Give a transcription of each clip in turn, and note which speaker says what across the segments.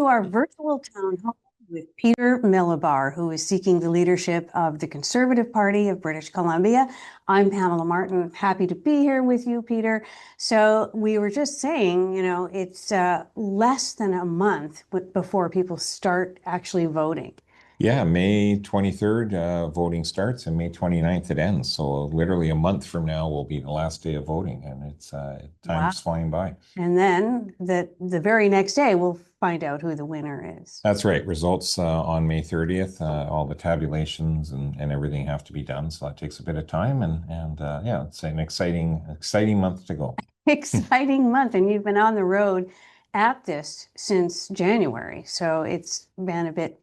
Speaker 1: our virtual town hall with Peter Milobar, who is seeking the leadership of the Conservative Party of British Columbia. I'm Pamela Martin, happy to be here with you, Peter. So we were just saying, it's less than a month before people start actually voting.
Speaker 2: Yeah, May 23rd, voting starts, and May 29th it ends. So literally a month from now will be the last day of voting, and it's
Speaker 1: Wow.
Speaker 2: time's flying by.
Speaker 1: And then the very next day, we'll find out who the winner is.
Speaker 2: That's right. Results on May 30th. All the tabulations and everything have to be done, so that takes a bit of time. And yeah, it's an exciting month to go.
Speaker 1: Exciting month, and you've been on the road at this since January, so it's been a bit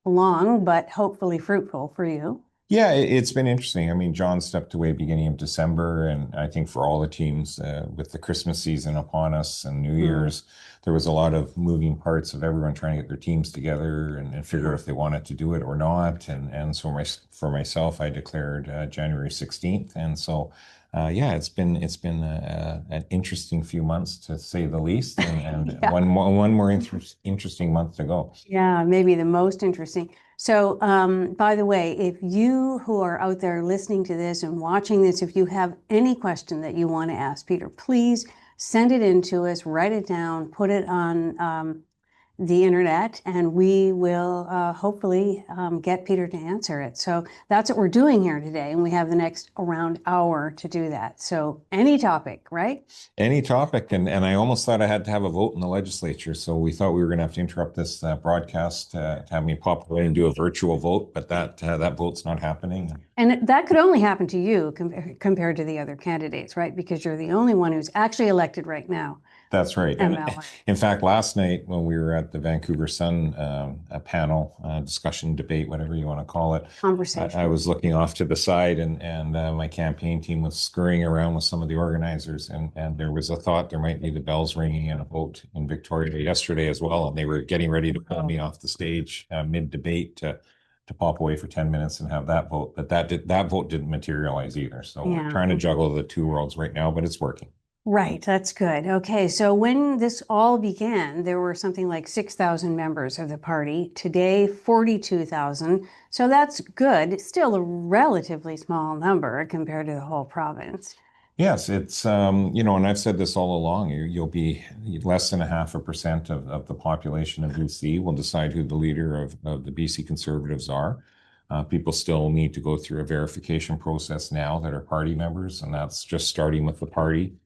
Speaker 1: long, but hopefully fruitful for you.
Speaker 2: Yeah, it's been interesting. I mean, John stepped away beginning of December, and I think for all the teams, with the Christmas season upon us and New Year's, there was a lot of moving parts of everyone trying to get their teams together and figure out if they wanted to do it or not. And so for myself, I declared January 16th, and so yeah, it's been an interesting few months to say the least, and
Speaker 1: Yeah.
Speaker 2: one more interesting month to go.
Speaker 1: Yeah, maybe the most interesting. So, by the way, if you who are out there listening to this and watching this, if you have any question that you want to ask Peter, please send it in to us, write it down, put it on the internet, and we will hopefully get Peter to answer it. So that's what we're doing here today, and we have the next around hour to do that. So any topic, right?
Speaker 2: Any topic, and I almost thought I had to have a vote in the legislature, so we thought we were going to have to interrupt this broadcast to have me pop away and do a virtual vote, but that vote's not happening.
Speaker 1: And that could only happen to you compared to the other candidates, right? Because you're the only one who's actually elected right now.
Speaker 2: That's right. And in fact, last night when we were at the Vancouver Sun a panel discussion, debate, whatever you want to call it,
Speaker 1: Conversation.
Speaker 2: I was looking off to the side, and my campaign team was scurrying around with some of the organizers, and there was a thought there might be the bells ringing and a vote in Victoria yesterday as well, and they were getting ready to pull me off the stage mid-debate to pop away for 10 minutes and have that vote, but that vote didn't materialize either. So we're trying to juggle the two worlds right now, but it's working.
Speaker 1: Right, that's good. Okay, so when this all began, there were something like 6,000 members of the party. Today, 42,000. So that's good. It's still a relatively small number compared to the whole province.
Speaker 2: Yes, it's and I've said this all along. You'll be less than 0.5% of the population of BC will decide who the leader of the BC Conservatives are. People still need to go through a verification process now that are party members, and that's just starting with the party.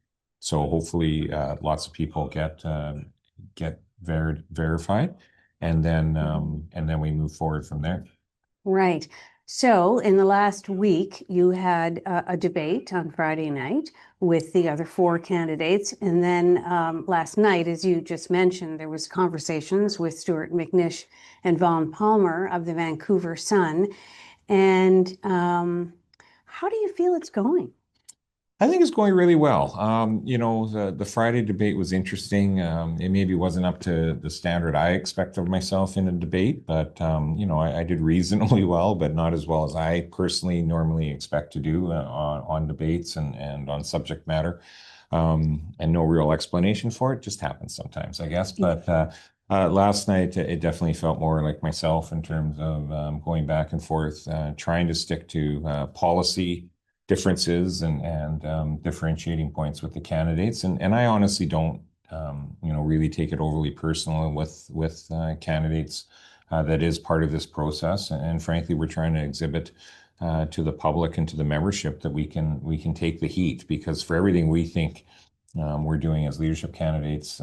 Speaker 2: So hopefully, lots of people get verified, and then we move forward from there.
Speaker 1: Right. So in the last week, you had a debate on Friday night with the other four candidates. And then last night, as you just mentioned, there was conversations with Stuart McNish and Vaughn Palmer of the Vancouver Sun. And how do you feel it's going?
Speaker 2: I think it's going really well. The Friday debate was interesting. It maybe wasn't up to the standard I expect of myself in a debate, but I did reasonably well, but not as well as I personally normally expect to do on debates and on subject matter. And no real explanation for it, just happens sometimes, I guess. But last night, it definitely felt more like myself in terms of going back and forth, trying to stick to policy differences and differentiating points with the candidates. And I honestly don't, really take it overly personal with candidates. That is part of this process. And frankly, we're trying to exhibit to the public and to the membership that we can take the heat, because for everything we think we're doing as leadership candidates,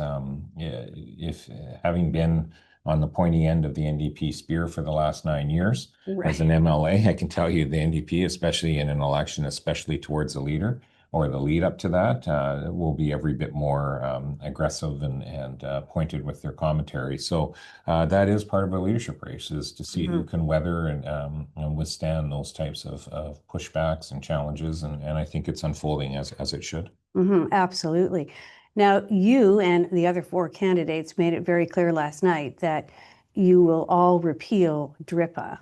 Speaker 2: if having been on the pointy end of the NDP spear for the last 9 years. Right. As an MLA, I can tell you the NDP, especially in an election, especially towards a leader or the lead up to that, will be every bit more aggressive and pointed with their commentary. So that is part of a leadership race, is to see who can weather and withstand those types of pushbacks and challenges. And I think it's unfolding as it should.
Speaker 1: Absolutely. Now, you and the other four candidates made it very clear last night that you will all repeal DRIPA.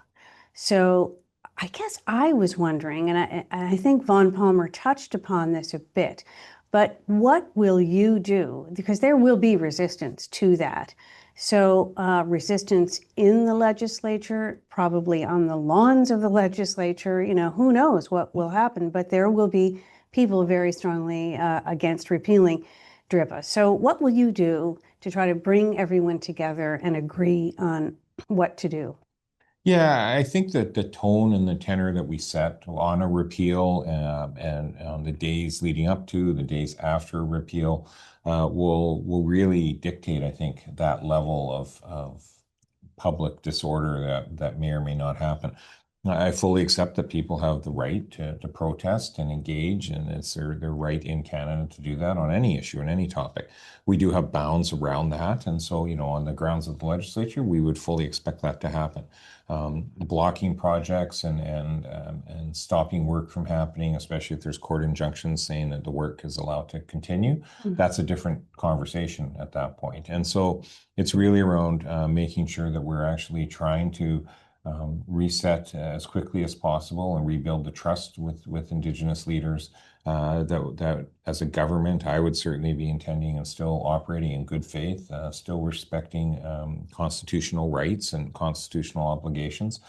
Speaker 1: So I guess I was wondering, and I think Vaughn Palmer touched upon this a bit, but what will you do? Because there will be resistance to that. So resistance in the legislature, probably on the lawns of the legislature, who knows what will happen, but there will be people very strongly against repealing DRIPA. So what will you do to try to bring everyone together and agree on what to do?
Speaker 2: Yeah, I think that the tone and the tenor that we set on a repeal and on the days leading up to, the days after repeal, will really dictate, I think, that level of public disorder that may or may not happen. I fully accept that people have the right to protest and engage, and it's their right in Canada to do that on any issue and any topic. We do have bounds around that, and so, on the grounds of the legislature, we would fully expect that to happen. Blocking projects and stopping work from happening, especially if there's court injunctions saying that the work is allowed to continue, that's a different conversation at that point. And so it's really around making sure that we're actually trying to reset as quickly as possible and rebuild the trust with Indigenous leaders. That as a government, I would certainly be intending and still operating in good faith, still respecting constitutional rights and constitutional obligations.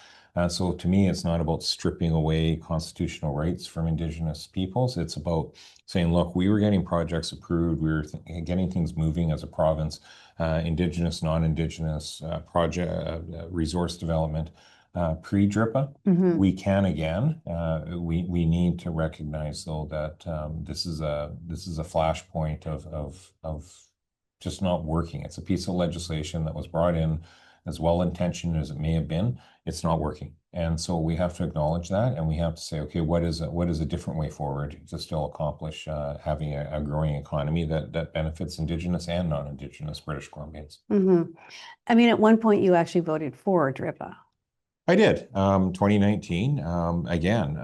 Speaker 2: So to me, it's not about stripping away constitutional rights from Indigenous peoples. It's about saying, look, we were getting projects approved, we were getting things moving as a province, Indigenous, non-Indigenous project resource development pre-DRIPA. We can again. We need to recognize though that this is a flashpoint of just not working. It's a piece of legislation that was brought in as well-intentioned as it may have been. It's not working. And so we have to acknowledge that, and we have to say, okay, what is a different way forward to still accomplish having a growing economy that benefits Indigenous and non-Indigenous British Columbians?
Speaker 1: I mean, at one point you actually voted for DRIPA.
Speaker 2: I did. 2019. Again,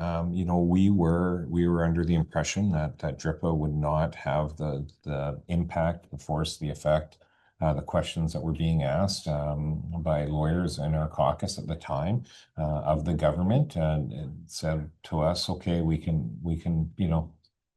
Speaker 2: we were under the impression that DRIPA would not have the impact, the force, the effect, the questions that were being asked by lawyers in our caucus at the time of the government. It said to us, okay, we can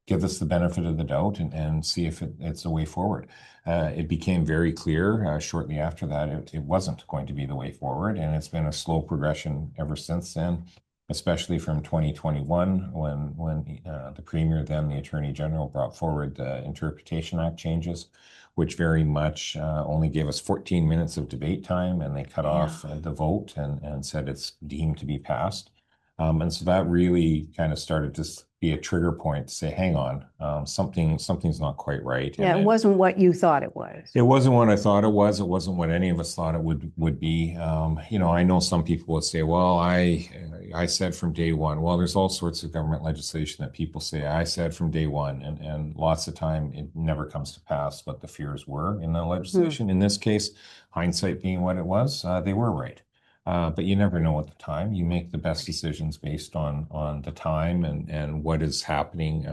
Speaker 2: give this the benefit of the doubt and see if it's a way forward. It became very clear shortly after that it wasn't going to be the way forward, and it's been a slow progression ever since then, especially from 2021 when the Premier, then the Attorney General, brought forward the Interpretation Act changes, which very much only gave us 14 minutes of debate time, and they cut off the vote and said it's deemed to be passed. And so that really kind of started to be a trigger point to say, hang on, something's not quite right.
Speaker 1: Yeah, it wasn't what you thought it was.
Speaker 2: It wasn't what I thought it was. It wasn't what any of us thought it would be. I know some people would say, well, I said from day one. Well, there's all sorts of government legislation that people say, I said from day one, and lots of time it never comes to pass what the fears were in the legislation. In this case, hindsight being what it was, they were right. But you never know at the time. You make the best decisions based on the time and what is happening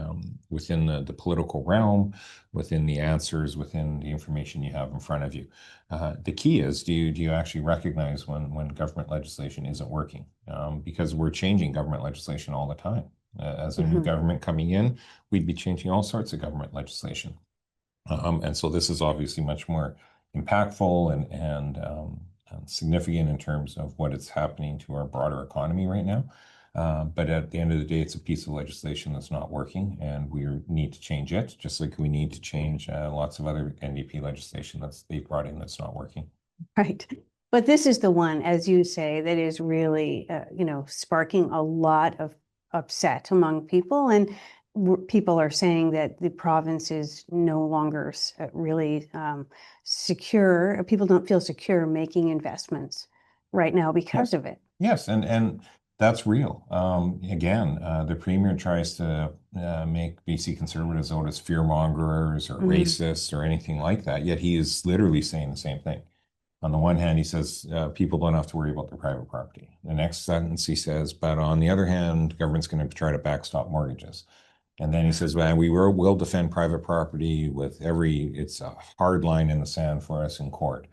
Speaker 2: within the political realm, within the answers, within the information you have in front of you. The key is, do you actually recognize when government legislation isn't working? Because we're changing government legislation all the time. As a new government coming in, we'd be changing all sorts of government legislation. And so this is obviously much more impactful and significant in terms of what is happening to our broader economy right now. But at the end of the day, it's a piece of legislation that's not working, and we need to change it, just like we need to change lots of other NDP legislation they've brought in that's not working.
Speaker 1: Right. But this is the one, as you say, that is really, sparking a lot of upset among people. And people are saying that the province is no longer really secure. People don't feel secure making investments right now because of it.
Speaker 2: Yes, and that's real. Again, the Premier tries to make BC Conservatives out as fearmongers or racists or anything like that, yet he is literally saying the same thing. On the one hand, he says people don't have to worry about their private property. The next sentence he says, but on the other hand, government's going to try to backstop mortgages. And then he says, well, we'll defend private property it's a hard line in the sand for us in court.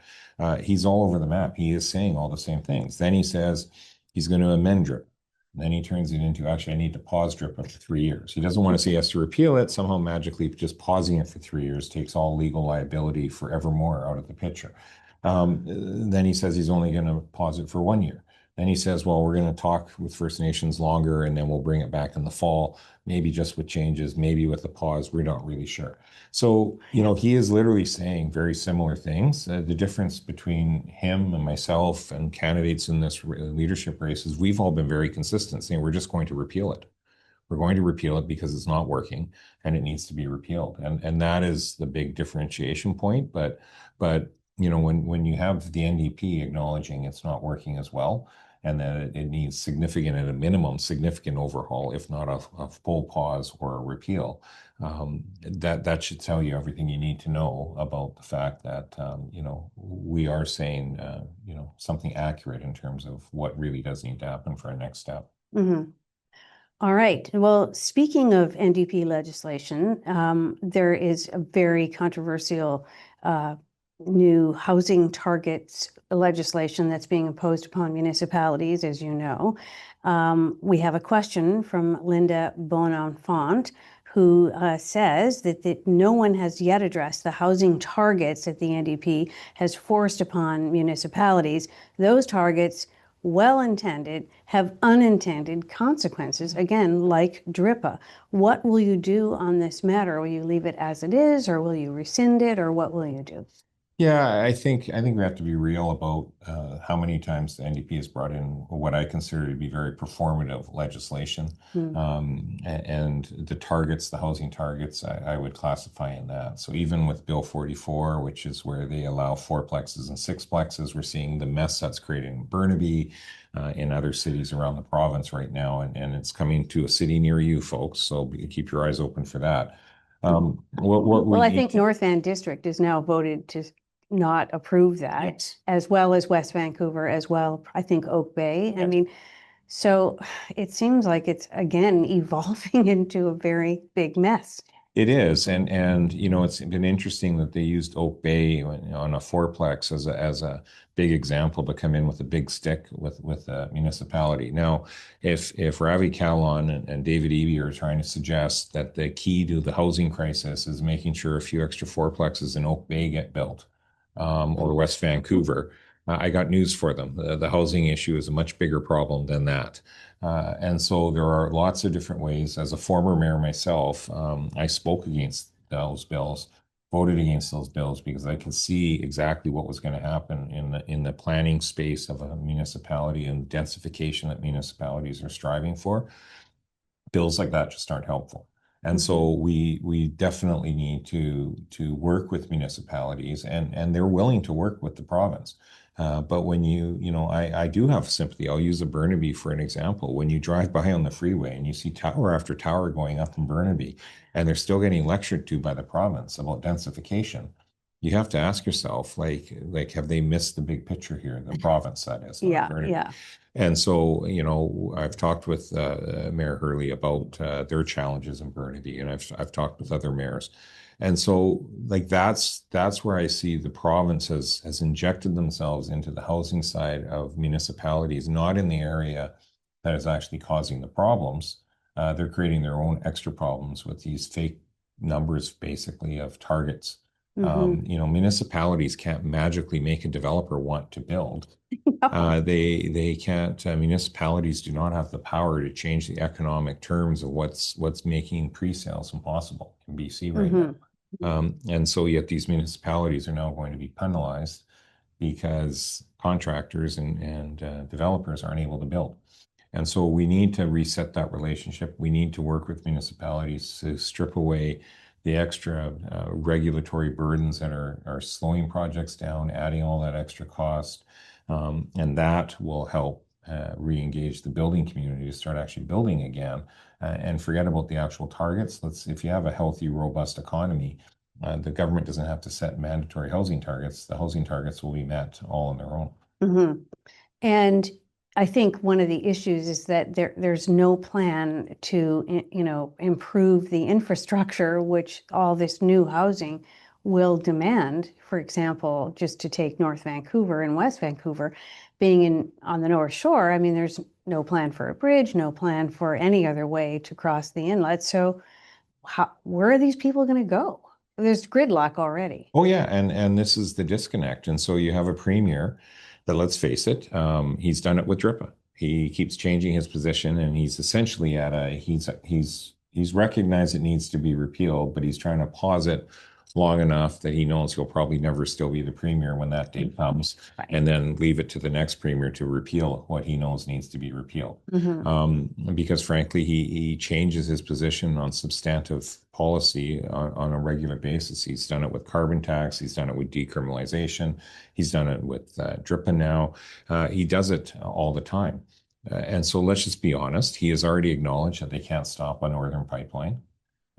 Speaker 2: He's all over the map. He is saying all the same things. Then he says he's going to amend DRIP. Then he turns it into, actually, I need to pause DRIP for 3 years. He doesn't want to say he has to repeal it. Somehow magically just pausing it for 3 years takes all legal liability forevermore out of the picture. Then he says he's only going to pause it for 1 year. Then he says, well, we're going to talk with First Nations longer and then we'll bring it back in the fall, maybe just with changes, maybe with a pause. We're not really sure. So, he is literally saying very similar things. The difference between him and myself and candidates in this leadership race is we've all been very consistent saying we're just going to repeal it. We're going to repeal it because it's not working and it needs to be repealed. And that is the big differentiation point. But when you have the NDP acknowledging it's not working as well, and that it needs significant, at a minimum, significant overhaul, if not a full pause or a repeal, that should tell you everything you need to know about the fact that we are saying something accurate in terms of what really does need to happen for a next step.
Speaker 1: Mm-hmm. All right. Well, speaking of NDP legislation, there is a very controversial new housing targets legislation that's being imposed upon municipalities, as you know. We have a question from Linda Bonenfant, who says that no one has yet addressed the housing targets that the NDP has forced upon municipalities. Those targets, well-intended, have unintended consequences, again, like DRIPA. What will you do on this matter? Will you leave it as it is, or will you rescind it, or what will you do?
Speaker 2: Yeah, I think we have to be real about how many times the NDP has brought in what I consider to be very performative legislation, and the targets, the housing targets, I would classify in that. So even with Bill 44, which is where they allow fourplexes and sixplexes, we're seeing the mess that's creating in Burnaby, in other cities around the province right now, and it's coming to a city near you, folks. So keep your eyes open for that.
Speaker 1: Well, I think North Van District is now voted to not approve that,
Speaker 2: Yes.
Speaker 1: as well as West Vancouver, as well, I think Oak Bay. I
Speaker 2: Yes.
Speaker 1: mean, so it seems like it's again evolving into a very big mess.
Speaker 2: It is, and it's been interesting that they used Oak Bay on a fourplex as a big example to come in with a big stick with a municipality. Now, if Ravi Kahlon and David Eby are trying to suggest that the key to the housing crisis is making sure a few extra fourplexes in Oak Bay get built, or West Vancouver, I got news for them. The housing issue is a much bigger problem than that. And so there are lots of different ways. As a former mayor myself, I spoke against those bills, voted against those bills because I could see exactly what was going to happen in the planning space of a municipality and densification that municipalities are striving for. Bills like that just aren't helpful. And so we definitely need to work with municipalities, and they're willing to work with the province. But when I do have sympathy. I'll use a Burnaby for an example. When you drive by on the freeway and you see tower after tower going up in Burnaby, and they're still getting lectured to by the province about densification, you have to ask yourself, like, have they missed the big picture here? The province, that is, not Burnaby.
Speaker 1: Yeah.
Speaker 2: And so, I've talked with Mayor Hurley about their challenges in Burnaby, and I've talked with other mayors. And so, like, that's where I see the province has injected themselves into the housing side of municipalities, not in the area that is actually causing the problems. They're creating their own extra problems with these fake numbers, basically, of targets. Municipalities can't magically make a developer want to build. They can't. Municipalities do not have the power to change the economic terms of what's making pre-sales impossible in BC right now. And so yet these municipalities are now going to be penalized because contractors and developers aren't able to build. And so we need to reset that relationship. We need to work with municipalities to strip away the extra regulatory burdens that are slowing projects down, adding all that extra cost. And that will help re-engage the building community to start actually building again, and forget about the actual targets. If you have a healthy, robust economy, the government doesn't have to set mandatory housing targets. The housing targets will be met all on their own.
Speaker 1: And I think one of the issues is that there's no plan to, improve the infrastructure, which all this new housing will demand. For example, just to take North Vancouver and West Vancouver, being on the North Shore, I mean, there's no plan for a bridge, no plan for any other way to cross the inlet. So where are these people going to go? there's gridlock already.
Speaker 2: Oh yeah, and this is the disconnect. And so you have a premier that, let's face it, he's done it with DRIPA. He keeps changing his position, and he's essentially at a he's recognized it needs to be repealed, but he's trying to pause it long enough that he knows he'll probably never still be the premier when that day comes,
Speaker 1: Right.
Speaker 2: and then leave it to the next premier to repeal what he knows needs to be repealed. Because frankly, he changes his position on substantive policy on a regular basis. He's done it with carbon tax. He's done it with decriminalization. He's done it with DRIPA now. He does it all the time. And so let's just be honest. He has already acknowledged that they can't stop a northern pipeline,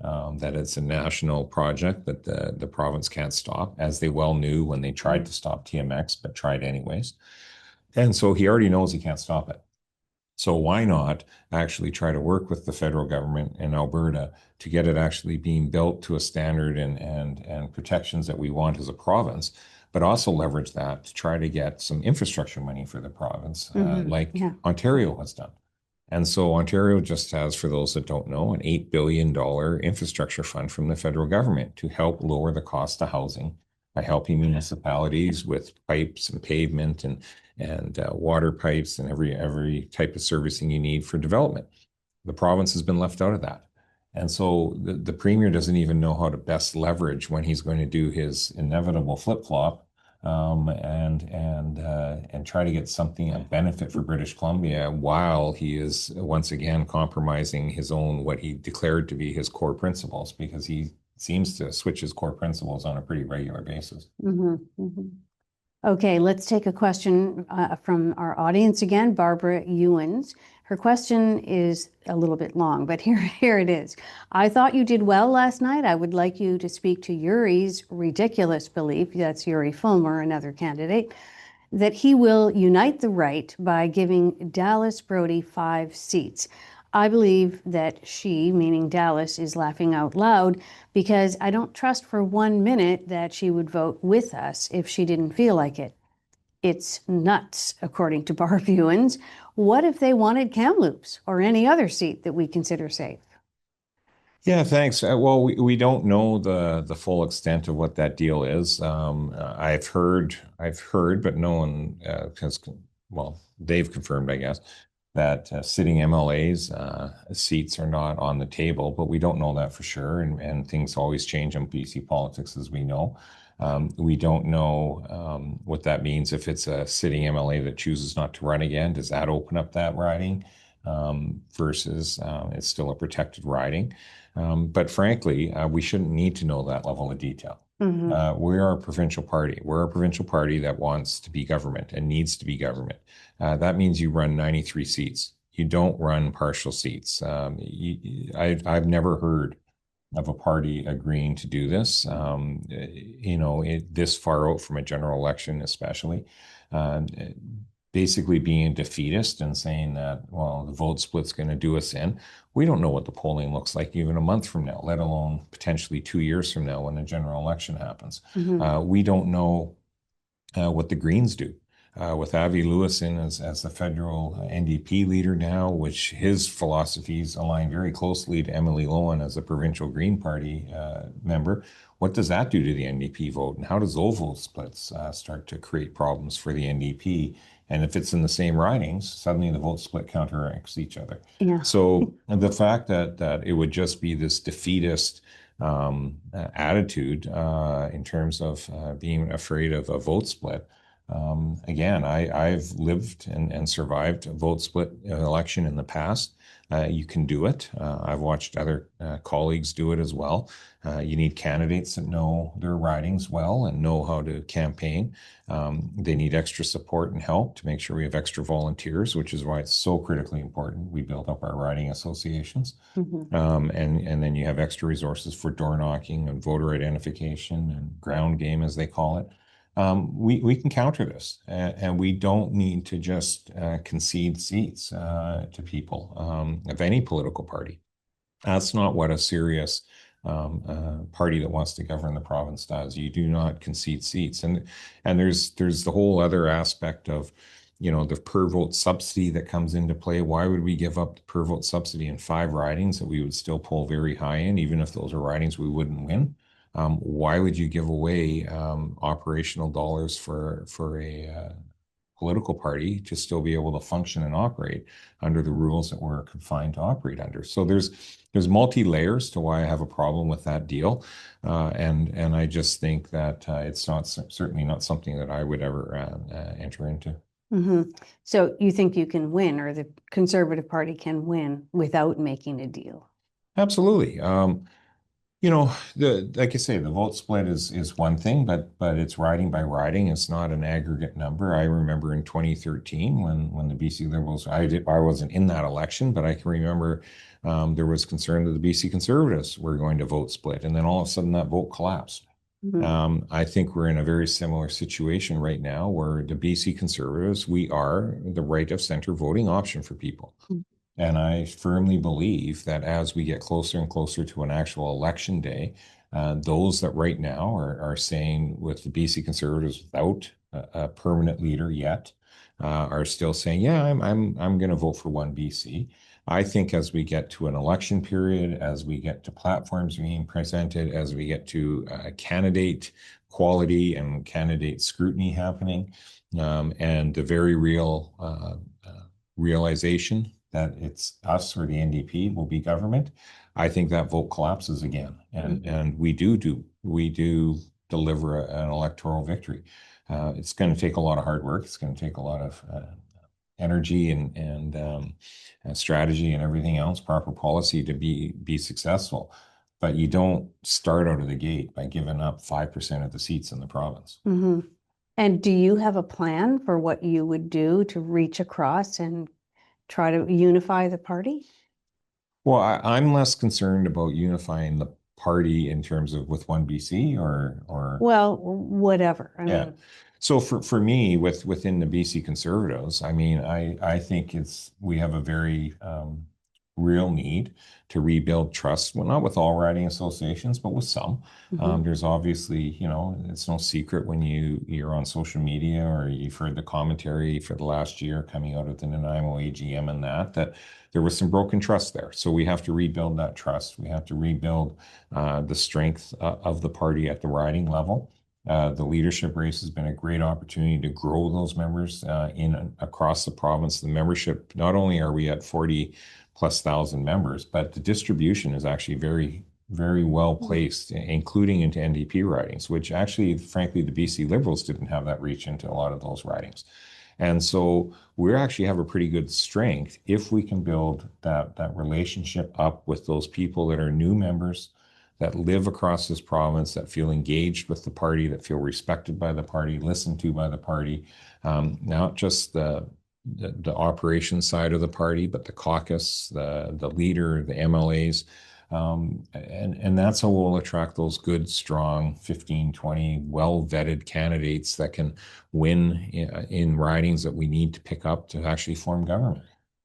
Speaker 2: that it's a national project that the province can't stop, as they well knew when they tried to stop TMX, but tried anyways. And so he already knows he can't stop it. So why not actually try to work with the federal government in Alberta to get it actually being built to a standard and protections that we want as a province, but also leverage that to try to get some infrastructure money for the province, like Ontario has done. And so Ontario just has, for those that don't know, an $8 billion infrastructure fund from the federal government to help lower the cost of housing by helping municipalities with pipes and pavement and water pipes and every type of servicing you need for development. The province has been left out of that. And so the premier doesn't even know how to best leverage when he's going to do his inevitable flip-flop, and try to get something, a benefit for British Columbia, while he is once again compromising his own, what he declared to be his core principles, because he seems to switch his core principles on a pretty regular basis.
Speaker 1: Okay, let's take a question from our audience again, Barbara Ewens. Her question is a little bit long, but here it is. I thought you did well last night. I would like you to speak to Yuri's ridiculous belief, that's Yuri Fulmer, another candidate, that he will unite the right by giving Dallas Brody 5 seats. I believe that she, meaning Dallas, is laughing out loud because I don't trust for 1 minute that she would vote with us if she didn't feel like it. It's nuts, according to Barb Ewens. What if they wanted Kamloops or any other seat that we consider safe?
Speaker 2: Yeah, thanks. Well, we don't know the full extent of what that deal is. I've heard, but no one has, well, they've confirmed, I guess, that sitting MLAs seats are not on the table, but we don't know that for sure, and things always change in BC politics, as we know. We don't know what that means if it's a sitting MLA that chooses not to run again. Does that open up that riding versus it's still a protected riding? But frankly, we shouldn't need to know that level of detail. We are a provincial party. We're a provincial party that wants to be government and needs to be government. That means you run 93 seats. You don't run partial seats. I've never heard of a party agreeing to do this, this far out from a general election, especially. Basically being a defeatist and saying that, well, the vote split's going to do us in. We don't know what the polling looks like even a month from now, let alone potentially 2 years from now when the general election happens. We don't know what the Greens do. With Avi Lewison as the federal NDP leader now, which his philosophies align very closely to Emily Lohan as a provincial Green Party member. What does that do to the NDP vote? And how does those vote splits start to create problems for the NDP? And if it's in the same ridings, suddenly the vote split counteracts each other. So the fact that it would just be this defeatist attitude in terms of being afraid of a vote split. Again, I've lived and survived a vote split election in the past. You can do it. I've watched other colleagues do it as well. You need candidates that know their ridings well and know how to campaign. They need extra support and help to make sure we have extra volunteers, which is why it's so critically important. We build up our riding associations. And then you have extra resources for door knocking and voter identification and ground game, as they call it. We can counter this, and we don't need to just concede seats to people of any political party. That's not what a serious party that wants to govern the province does. You do not concede seats, and there's the whole other aspect of, the per vote subsidy that comes into play. Why would we give up the per vote subsidy in 5 ridings that we would still pull very high in, even if those are ridings we wouldn't win? Why would you give away operational dollars for a political party to still be able to function and operate under the rules that we're confined to operate under? So there's multi layers to why I have a problem with that deal, and I just think that it's not certainly not something that I would ever enter into.
Speaker 1: Hmm. So you think you can win, or the Conservative Party can win without making a deal?
Speaker 2: Absolutely. The like I say, the vote split is one thing, but it's riding by riding. It's not an aggregate number. I remember in 2013 when the BC Liberals, I wasn't in that election, but I can remember there was concern that the BC Conservatives were going to vote split, and then all of a sudden that vote collapsed.
Speaker 1: Mhm.
Speaker 2: I think we're in a very similar situation right now where the BC Conservatives, we are the right of center voting option for people. And I firmly believe that as we get closer and closer to an actual election day, those that right now are saying with the BC Conservatives without a permanent leader yet, are still saying, yeah, I'm going to vote for one BC. I think as we get to an election period, as we get to platforms being presented, as we get to candidate quality and candidate scrutiny happening, and the very real realization that it's us or the NDP will be government, I think that vote collapses again, and we do deliver an electoral victory. It's going to take a lot of hard work. It's going to take a lot of energy and strategy and everything else, proper policy to be successful. But you don't start out of the gate by giving up 5% of the seats in the province.
Speaker 1: Hmm. And do you have a plan for what you would do to reach across and try to unify the party?
Speaker 2: Well, I'm less concerned about unifying the party in terms of with one BC or
Speaker 1: Well, whatever. I
Speaker 2: yeah.
Speaker 1: mean,
Speaker 2: So for me, within the BC Conservatives, I mean, I think we have a very real need to rebuild trust. Well, not with all riding associations, but with some.
Speaker 1: mhm,
Speaker 2: There's obviously, it's no secret when you're on social media or you've heard the commentary for the last year coming out of the Nanaimo AGM and that there was some broken trust there. So we have to rebuild that trust. We have to rebuild the strength of the party at the riding level. The leadership race has been a great opportunity to grow those members in across the province. The membership, not only are we at 40 plus thousand members, but the distribution is actually very, very well placed, including into NDP ridings, which actually, frankly, the BC Liberals didn't have that reach into a lot of those ridings. And so we actually have a pretty good strength if we can build that relationship up with those people that are new members that live across this province, that feel engaged with the party, that feel respected by the party, listened to by the party, not just the operations side of the party, but the caucus, the leader, the MLAs. And that's how we'll attract those good, strong 15, 20 well-vetted candidates that can win in ridings that we need to pick up to actually form government.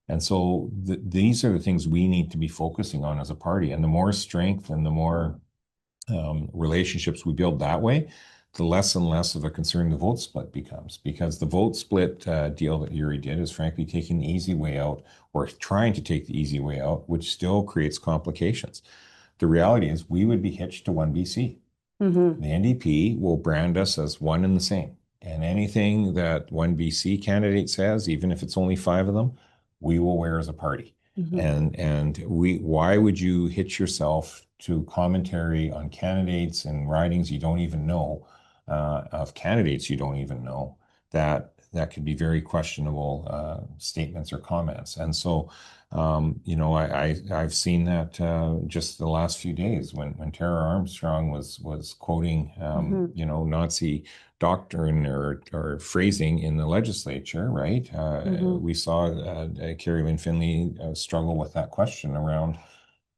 Speaker 2: And so these are the things we need to be focusing on as a party. And the more strength and the more relationships we build that way, the less and less of a concern the vote split becomes. Because the vote split deal that Yuri did is frankly taking the easy way out or trying to take the easy way out, which still creates complications. The reality is we would be hitched to one BC.
Speaker 1: mhm,
Speaker 2: The NDP will brand us as one and the same. And anything that one BC candidate says, even if it's only five of them, we will wear as a party.
Speaker 1: mhm.
Speaker 2: And why would you hitch yourself to commentary on candidates and ridings you don't even know, of candidates you don't even know, that could be very questionable statements or comments. And so I've seen that just the last few days when Tara Armstrong was quoting
Speaker 1: Mhm.
Speaker 2: Nazi doctrine or phrasing in the legislature, right?
Speaker 1: Mhm.
Speaker 2: We saw Carrie Lynn Finley struggle with that question around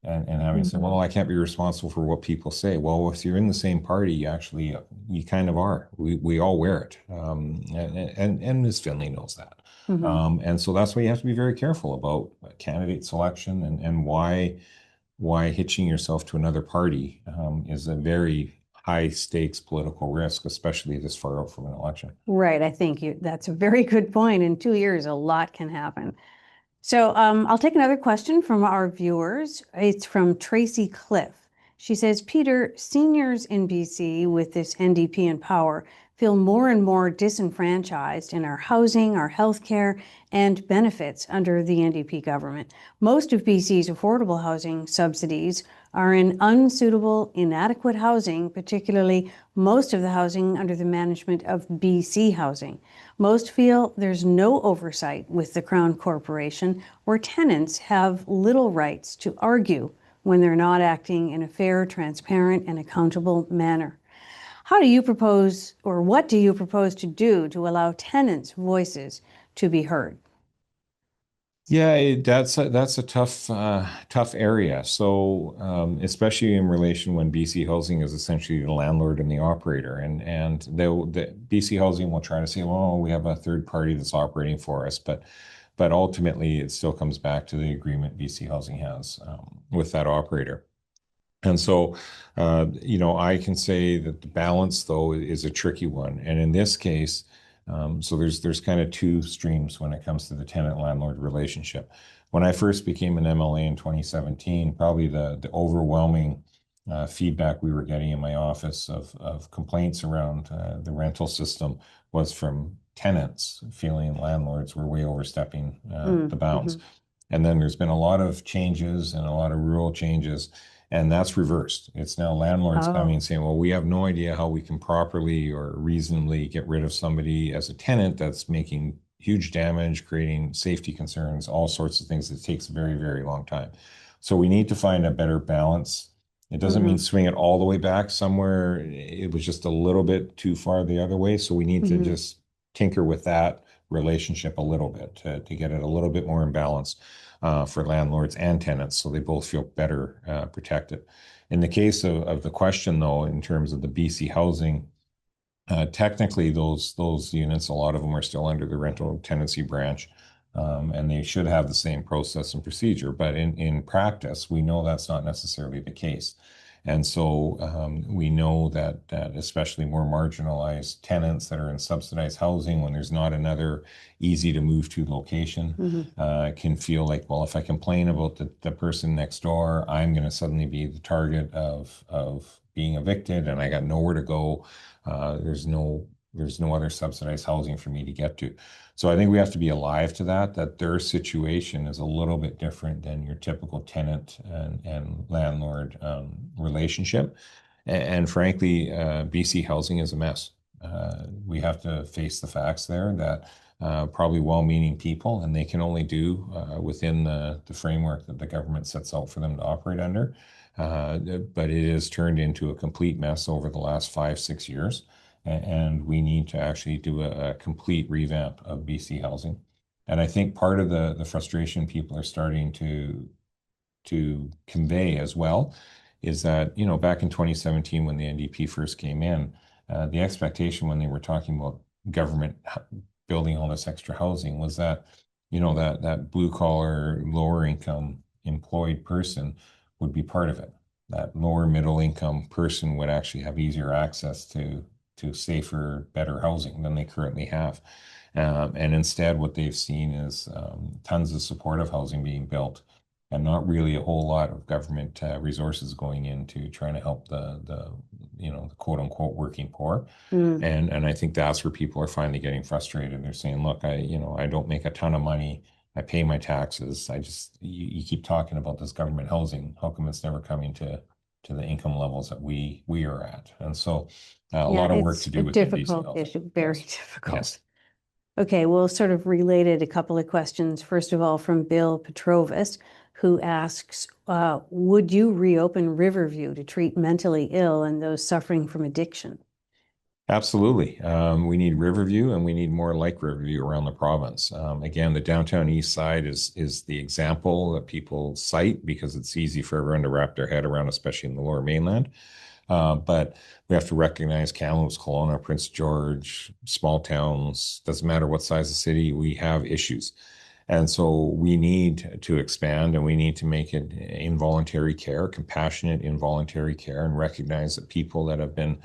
Speaker 2: and having said, well, I can't be responsible for what people say. Well, if you're in the same party, you kind of are. We all wear it, and Ms. Finley knows that.
Speaker 1: Mhm.
Speaker 2: And so that's why you have to be very careful about candidate selection and why hitching yourself to another party is a very high stakes political risk, especially this far out from an election.
Speaker 1: Right. I think that's a very good point. In 2 years, a lot can happen. So I'll take another question from our viewers. It's from Tracy Cliff. She says, Peter, seniors in BC with this NDP in power feel more and more disenfranchised in our housing, our healthcare, and benefits under the NDP government. Most of BC's affordable housing subsidies are in unsuitable, inadequate housing, particularly most of the housing under the management of BC Housing. Most feel there's no oversight with the Crown Corporation, where tenants have little rights to argue when they're not acting in a fair, transparent, and accountable manner. How do you propose, or what do you propose to do to allow tenants' voices to be heard?
Speaker 2: Yeah, that's a tough area. So especially in relation when BC Housing is essentially the landlord and the operator, and the BC Housing will try to say, well, we have a third party that's operating for us, but ultimately it still comes back to the agreement BC Housing has with that operator. And so, I can say that the balance, though, is a tricky one. And in this case, so there's kind of two streams when it comes to the tenant-landlord relationship. When I first became an MLA in 2017, probably the overwhelming feedback we were getting in my office of complaints around the rental system was from tenants feeling landlords were way overstepping the bounds.
Speaker 1: Mm-hmm.
Speaker 2: And then there's been a lot of changes and a lot of rule changes, and that's reversed. It's now landlords coming and saying, well, we have no idea how we can properly or reasonably get rid of somebody as a tenant that's making huge damage, creating safety concerns, all sorts of things. It takes a very, very long time. So we need to find a better balance. It doesn't mean swing it all the way back. Somewhere it was just a little bit too far the other way. So we need to just tinker with that relationship a little bit to get it a little bit more in balance for landlords and tenants so they both feel better protected. In the case of the question, though, in terms of the BC Housing, technically those units, a lot of them are still under the rental tenancy branch, and they should have the same process and procedure. But in practice, we know that's not necessarily the case. And so we know that especially more marginalized tenants that are in subsidized housing, when there's not another easy to move to location, can feel like, well, if I complain about the person next door, I'm going to suddenly be the target of being evicted, and I got nowhere to go. There's no other subsidized housing for me to get to. So I think we have to be alive to that their situation is a little bit different than your typical tenant and landlord relationship. And frankly, BC Housing is a mess. We have to face the facts there that probably well-meaning people, and they can only do within the framework that the government sets out for them to operate under. But it has turned into a complete mess over the last 5, 6 years. And we need to actually do a complete revamp of BC Housing. And I think part of the frustration people are starting to convey as well is that, back in 2017 when the NDP first came in, the expectation when they were talking about government building all this extra housing was that, that blue collar, lower income employed person would be part of it. That lower middle income person would actually have easier access to safer, better housing than they currently have. And instead, what they've seen is tons of supportive housing being built and not really a whole lot of government resources going into trying to help the quote unquote working poor. And I think that's where people are finally getting frustrated. They're saying, look, I don't make a ton of money. I pay my taxes. You keep talking about this government housing. How come it's never coming to the income levels that we are at? And so a lot of work to do with the BC
Speaker 1: difficult
Speaker 2: housing.
Speaker 1: issue, very difficult.
Speaker 2: Yes.
Speaker 1: Okay, well, sort of related, a couple of questions. First of all, from Bill Petrovis, who asks, would you reopen Riverview to treat mentally ill and those suffering from addiction?
Speaker 2: Absolutely. We need Riverview, and we need more like Riverview around the province. Again, the downtown east side is the example that people cite because it's easy for everyone to wrap their head around, especially in the Lower Mainland. But we have to recognize Kamloops, Kelowna, Prince George, small towns, doesn't matter what size of city, we have issues. And so we need to expand, and we need to make it involuntary care, compassionate involuntary care, and recognize that people that have been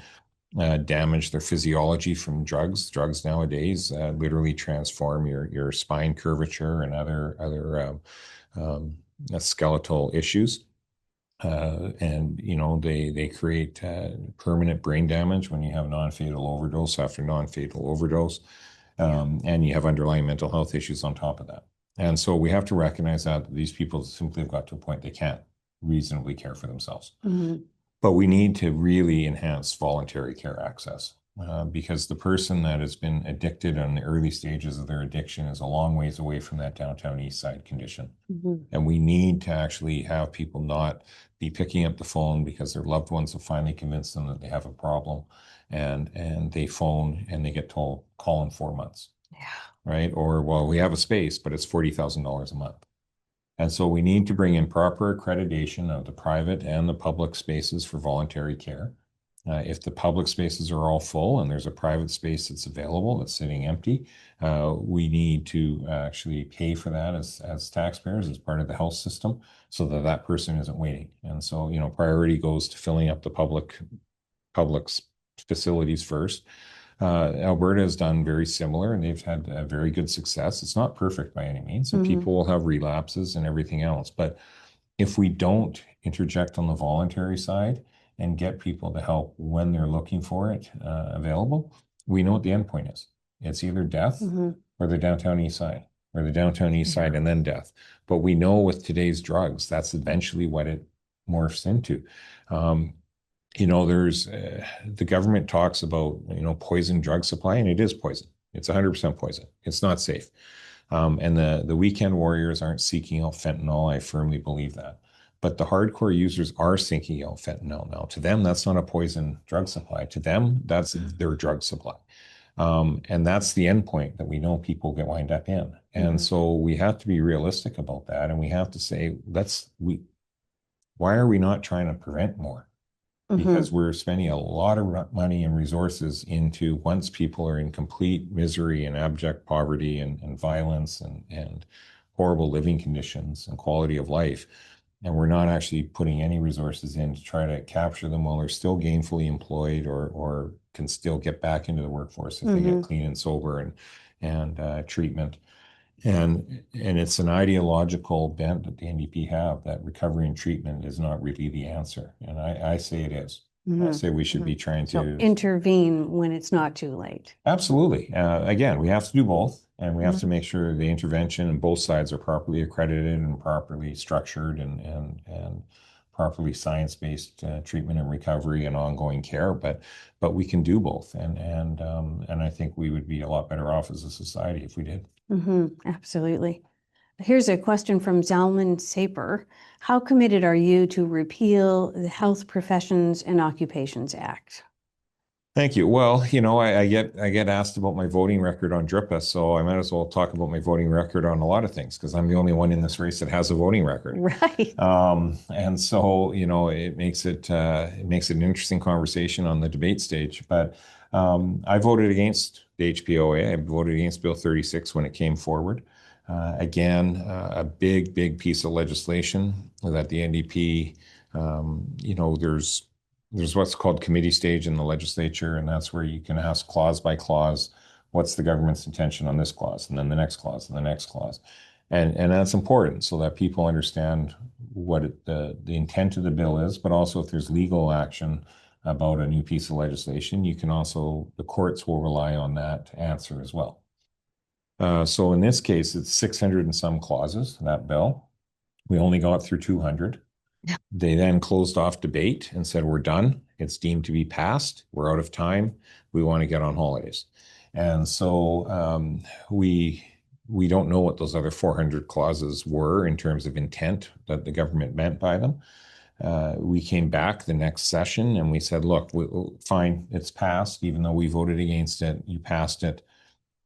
Speaker 2: damaged their physiology from drugs. Drugs nowadays literally transform your spine curvature and other skeletal issues. And they create permanent brain damage when you have non-fatal overdose after non-fatal overdose, and you have underlying mental health issues on top of that. And so we have to recognize that these people simply have got to a point they can't reasonably care for themselves.
Speaker 1: Mhm.
Speaker 2: But we need to really enhance voluntary care access, because the person that has been addicted in the early stages of their addiction is a long ways away from that downtown east side condition.
Speaker 1: Mhm.
Speaker 2: And we need to actually have people not be picking up the phone because their loved ones have finally convinced them that they have a problem, and they phone and they get told, call in 4 months,
Speaker 1: Yeah.
Speaker 2: right? Or, well, we have a space, but it's $40,000 a month. And so we need to bring in proper accreditation of the private and the public spaces for voluntary care. If the public spaces are all full and there's a private space that's available that's sitting empty, we need to actually pay for that as taxpayers, as part of the health system, so that that person isn't waiting. And so, priority goes to filling up the public facilities first. Alberta has done very similar, and they've had very good success. It's not perfect by any means, and
Speaker 1: Mhm.
Speaker 2: people will have relapses and everything else. But if we don't interject on the voluntary side and get people the help when they're looking for it available, we know what the end point is. It's either death
Speaker 1: Mhm.
Speaker 2: or the downtown east side, or the downtown east
Speaker 1: Yeah.
Speaker 2: side and then death. But we know with today's drugs, that's eventually what it morphs into. Um, there's the government talks about, poison drug supply, and it is poison. It's 100% poison. It's not safe. And the weekend warriors aren't seeking out fentanyl. I firmly believe that. But the hardcore users are seeking out fentanyl now. To them, that's not a poison drug supply. To them, that's their drug supply. And that's the end point that we know people get wind up in. And
Speaker 1: Mhm.
Speaker 2: so we have to be realistic about that. And we have to say, why are we not trying to prevent more? Because
Speaker 1: Mhm.
Speaker 2: we're spending a lot of money and resources into, once people are in complete misery and abject poverty and violence and horrible living conditions and quality of life. And we're not actually putting any resources in to try to capture them while they're still gainfully employed, or can still get back into the workforce if they get
Speaker 1: Mhm.
Speaker 2: clean and sober and treatment. And it's an ideological bent that the NDP have, that recovery and treatment is not really the answer. And I say it is. I
Speaker 1: Mhm.
Speaker 2: say we should be
Speaker 1: Mhm.
Speaker 2: trying
Speaker 1: So
Speaker 2: to.
Speaker 1: intervene when it's not too late.
Speaker 2: Absolutely. Again, we have to do both, and we have to
Speaker 1: Mhm.
Speaker 2: make sure the intervention and both sides are properly accredited and properly structured, and properly science-based treatment and recovery and ongoing care. But we can do both, and I think we would be a lot better off as a society if we did.
Speaker 1: Mhm. Absolutely. Here's a question from Zalman Saper. How committed are you to repeal the Health Professions and Occupations Act?
Speaker 2: Thank you. Well, I get asked about my voting record on DRIPA, so I might as well talk about my voting record on a lot of things, because I'm the only one in this race that has a voting record.
Speaker 1: Right.
Speaker 2: And so, it makes it an interesting conversation on the debate stage. But I voted against the HPOA. I voted against Bill 36 when it came forward. Again, a big, big piece of legislation that the NDP, there's what's called committee stage in the legislature, and that's where you can ask clause by clause, what's the government's intention on this clause, and then the next clause, and the next clause. And that's important so that people understand what the intent of the bill is, but also if there's legal action about a new piece of legislation, the courts will rely on that answer as well. So in this case, it's 600 and some clauses, that bill. We only got through 200. They then closed off debate and said, we're done. It's deemed to be passed. We're out of time. We want to get on holidays. And so we don't know what those other 400 clauses were in terms of intent that the government meant by them. We came back the next session and we said, look, fine, it's passed, even though we voted against it, you passed it.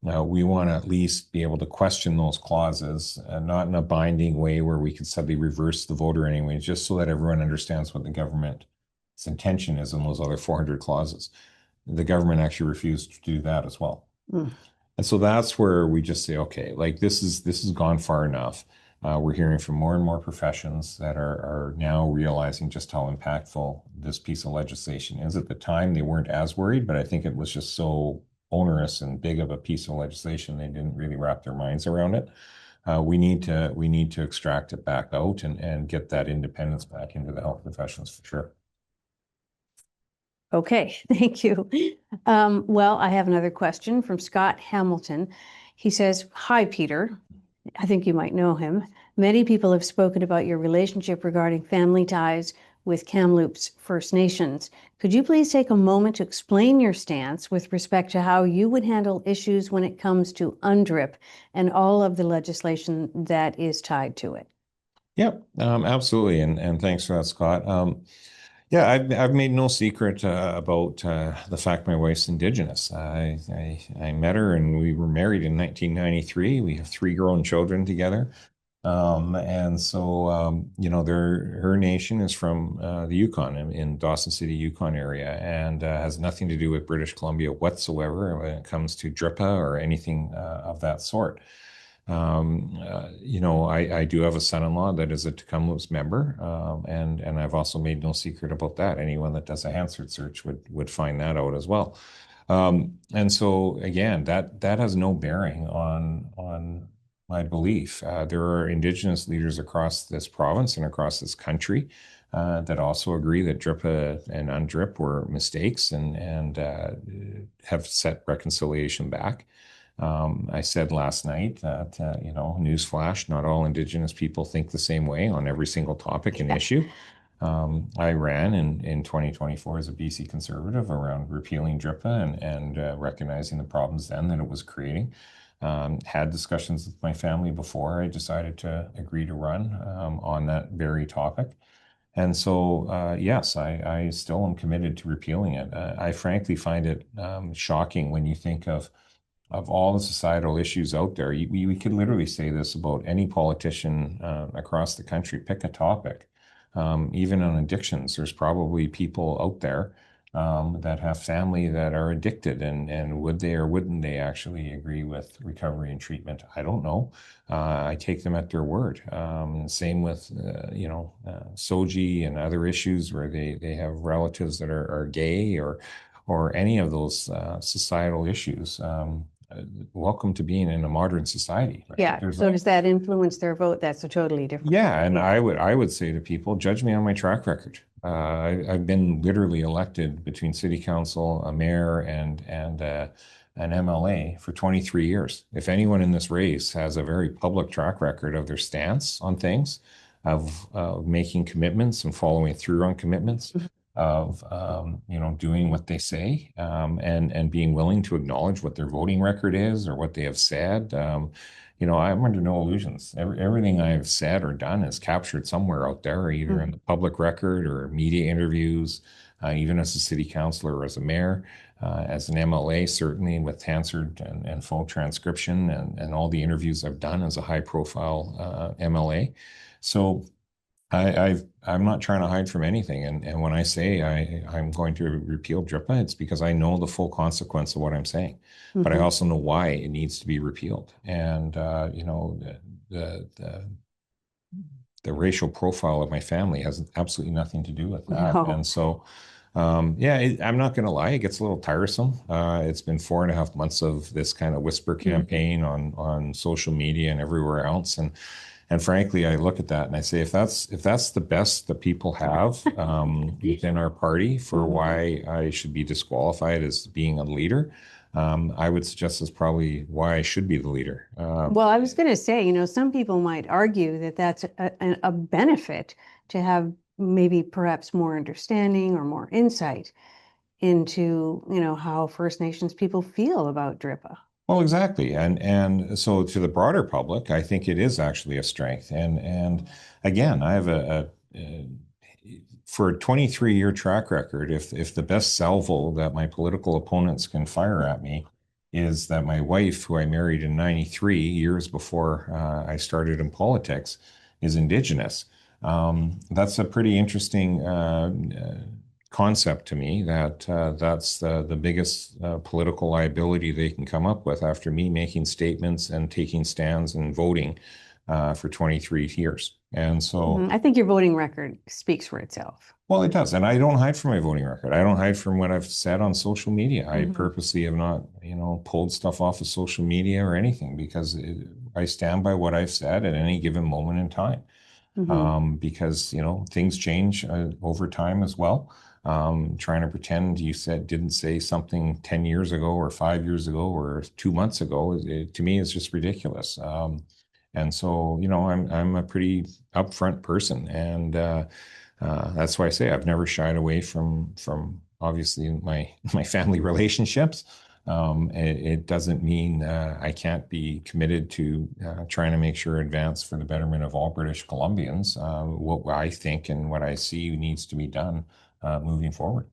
Speaker 2: We want to at least be able to question those clauses, not in a binding way where we could suddenly reverse the vote or anyway, just so that everyone understands what the government's intention is in those other 400 clauses. The government actually refused to do that as well.
Speaker 1: Mm.
Speaker 2: And so that's where we just say, okay, like this has gone far enough. We're hearing from more and more professions that are now realizing just how impactful this piece of legislation is. At the time, they weren't as worried, but I think it was just so onerous and big of a piece of legislation, they didn't really wrap their minds around it. we need to extract it back out and get that independence back into the health professions for sure.
Speaker 1: Okay, thank you. Well, I have another question from Scott Hamilton. He says, "Hi, Peter. I think you might know him. Many people have spoken about your relationship regarding family ties with Kamloops First Nations. Could you please take a moment to explain your stance with respect to how you would handle issues when it comes to UNDRIP and all of the legislation that is tied to it?"
Speaker 2: Yep, absolutely, and thanks for that, Scott. Yeah, I've made no secret about the fact my wife's Indigenous. I met her and we were married in 1993. We have three grown children together. And so, her nation is from the Yukon in Dawson City, Yukon area, and has nothing to do with British Columbia whatsoever when it comes to DRIPA or anything of that sort. I do have a son-in-law that is a Tecumloops member, and I've also made no secret about that. Anyone that does a Hansard search would find that out as well. And so again, that has no bearing on my belief. There are Indigenous leaders across this province and across this country that also agree that DRIPA and UNDRIP were mistakes and have set reconciliation back. I said last night that, newsflash, not all Indigenous people think the same way on every single topic and issue. I ran in 2024 as a BC Conservative around repealing DRIPA and recognizing the problems then that it was creating. Had discussions with my family before I decided to agree to run on that very topic. And so, yes, I still am committed to repealing it. I frankly find it shocking when you think of all the societal issues out there. We could literally say this about any politician across the country. Pick a topic. Even on addictions, there's probably people out there that have family that are addicted, and would they or wouldn't they actually agree with recovery and treatment? I don't know. I take them at their word. Same with SOGI and other issues where they have relatives that are gay or any of those societal issues. Welcome to being in a modern society. Right?
Speaker 1: Yeah. So does that influence their vote? That's a totally different.
Speaker 2: Yeah, and I would say to people, judge me on my track record. I've been literally elected between city council, a mayor, and an MLA for 23 years. If anyone in this race has a very public track record of their stance on things, of making commitments and following through on commitments, of doing what they say, and being willing to acknowledge what their voting record is or what they have said. I'm under no illusions. Everything I've said or done is captured somewhere out there, either in the public record or media interviews, even as a city councilor or as a mayor, as an MLA, certainly with Hansard and full transcription and all the interviews I've done as a high-profile MLA. So I'm not trying to hide from anything. And when I say I'm going to repeal DRIPA, it's because I know the full consequence of what I'm saying. But I also know why it needs to be repealed. And the racial profile of my family has absolutely nothing to do with that.
Speaker 1: No.
Speaker 2: And so, I'm not going to lie, it gets a little tiresome. It's been 4.5 months of this kind of whisper campaign on social media and everywhere else. And frankly, I look at that and I say, if that's the best that people have within our party for why I should be disqualified as being a leader, I would suggest that's probably why I should be the leader.
Speaker 1: Well, I was going to say, some people might argue that that's a benefit to have maybe perhaps more understanding or more insight into, how First Nations people feel about DRIPA.
Speaker 2: Well, exactly. And so to the broader public, I think it is actually a strength. And again, I have for a 23-year track record, if the best salvo that my political opponents can fire at me is that my wife, who I married in 93, years before I started in politics, is Indigenous. That's a pretty interesting concept to me, that that's the biggest political liability they can come up with after me making statements and taking stands and voting for 23 years. And so,
Speaker 1: I think your voting record speaks for itself.
Speaker 2: well, it does. And I don't hide from my voting record. I don't hide from what I've said on social media. I purposely have not, pulled stuff off of social media or anything because I stand by what I've said at any given moment in time. Because, things change over time as well. Trying to pretend you didn't say something 10 years ago or 5 years ago or 2 months ago, to me, is just ridiculous. And so, I'm a pretty upfront person, and that's why I say I've never shied away from obviously my family relationships. It doesn't mean I can't be committed to trying to make sure advance for the betterment of all British Columbians what I think and what I see needs to be done moving forward.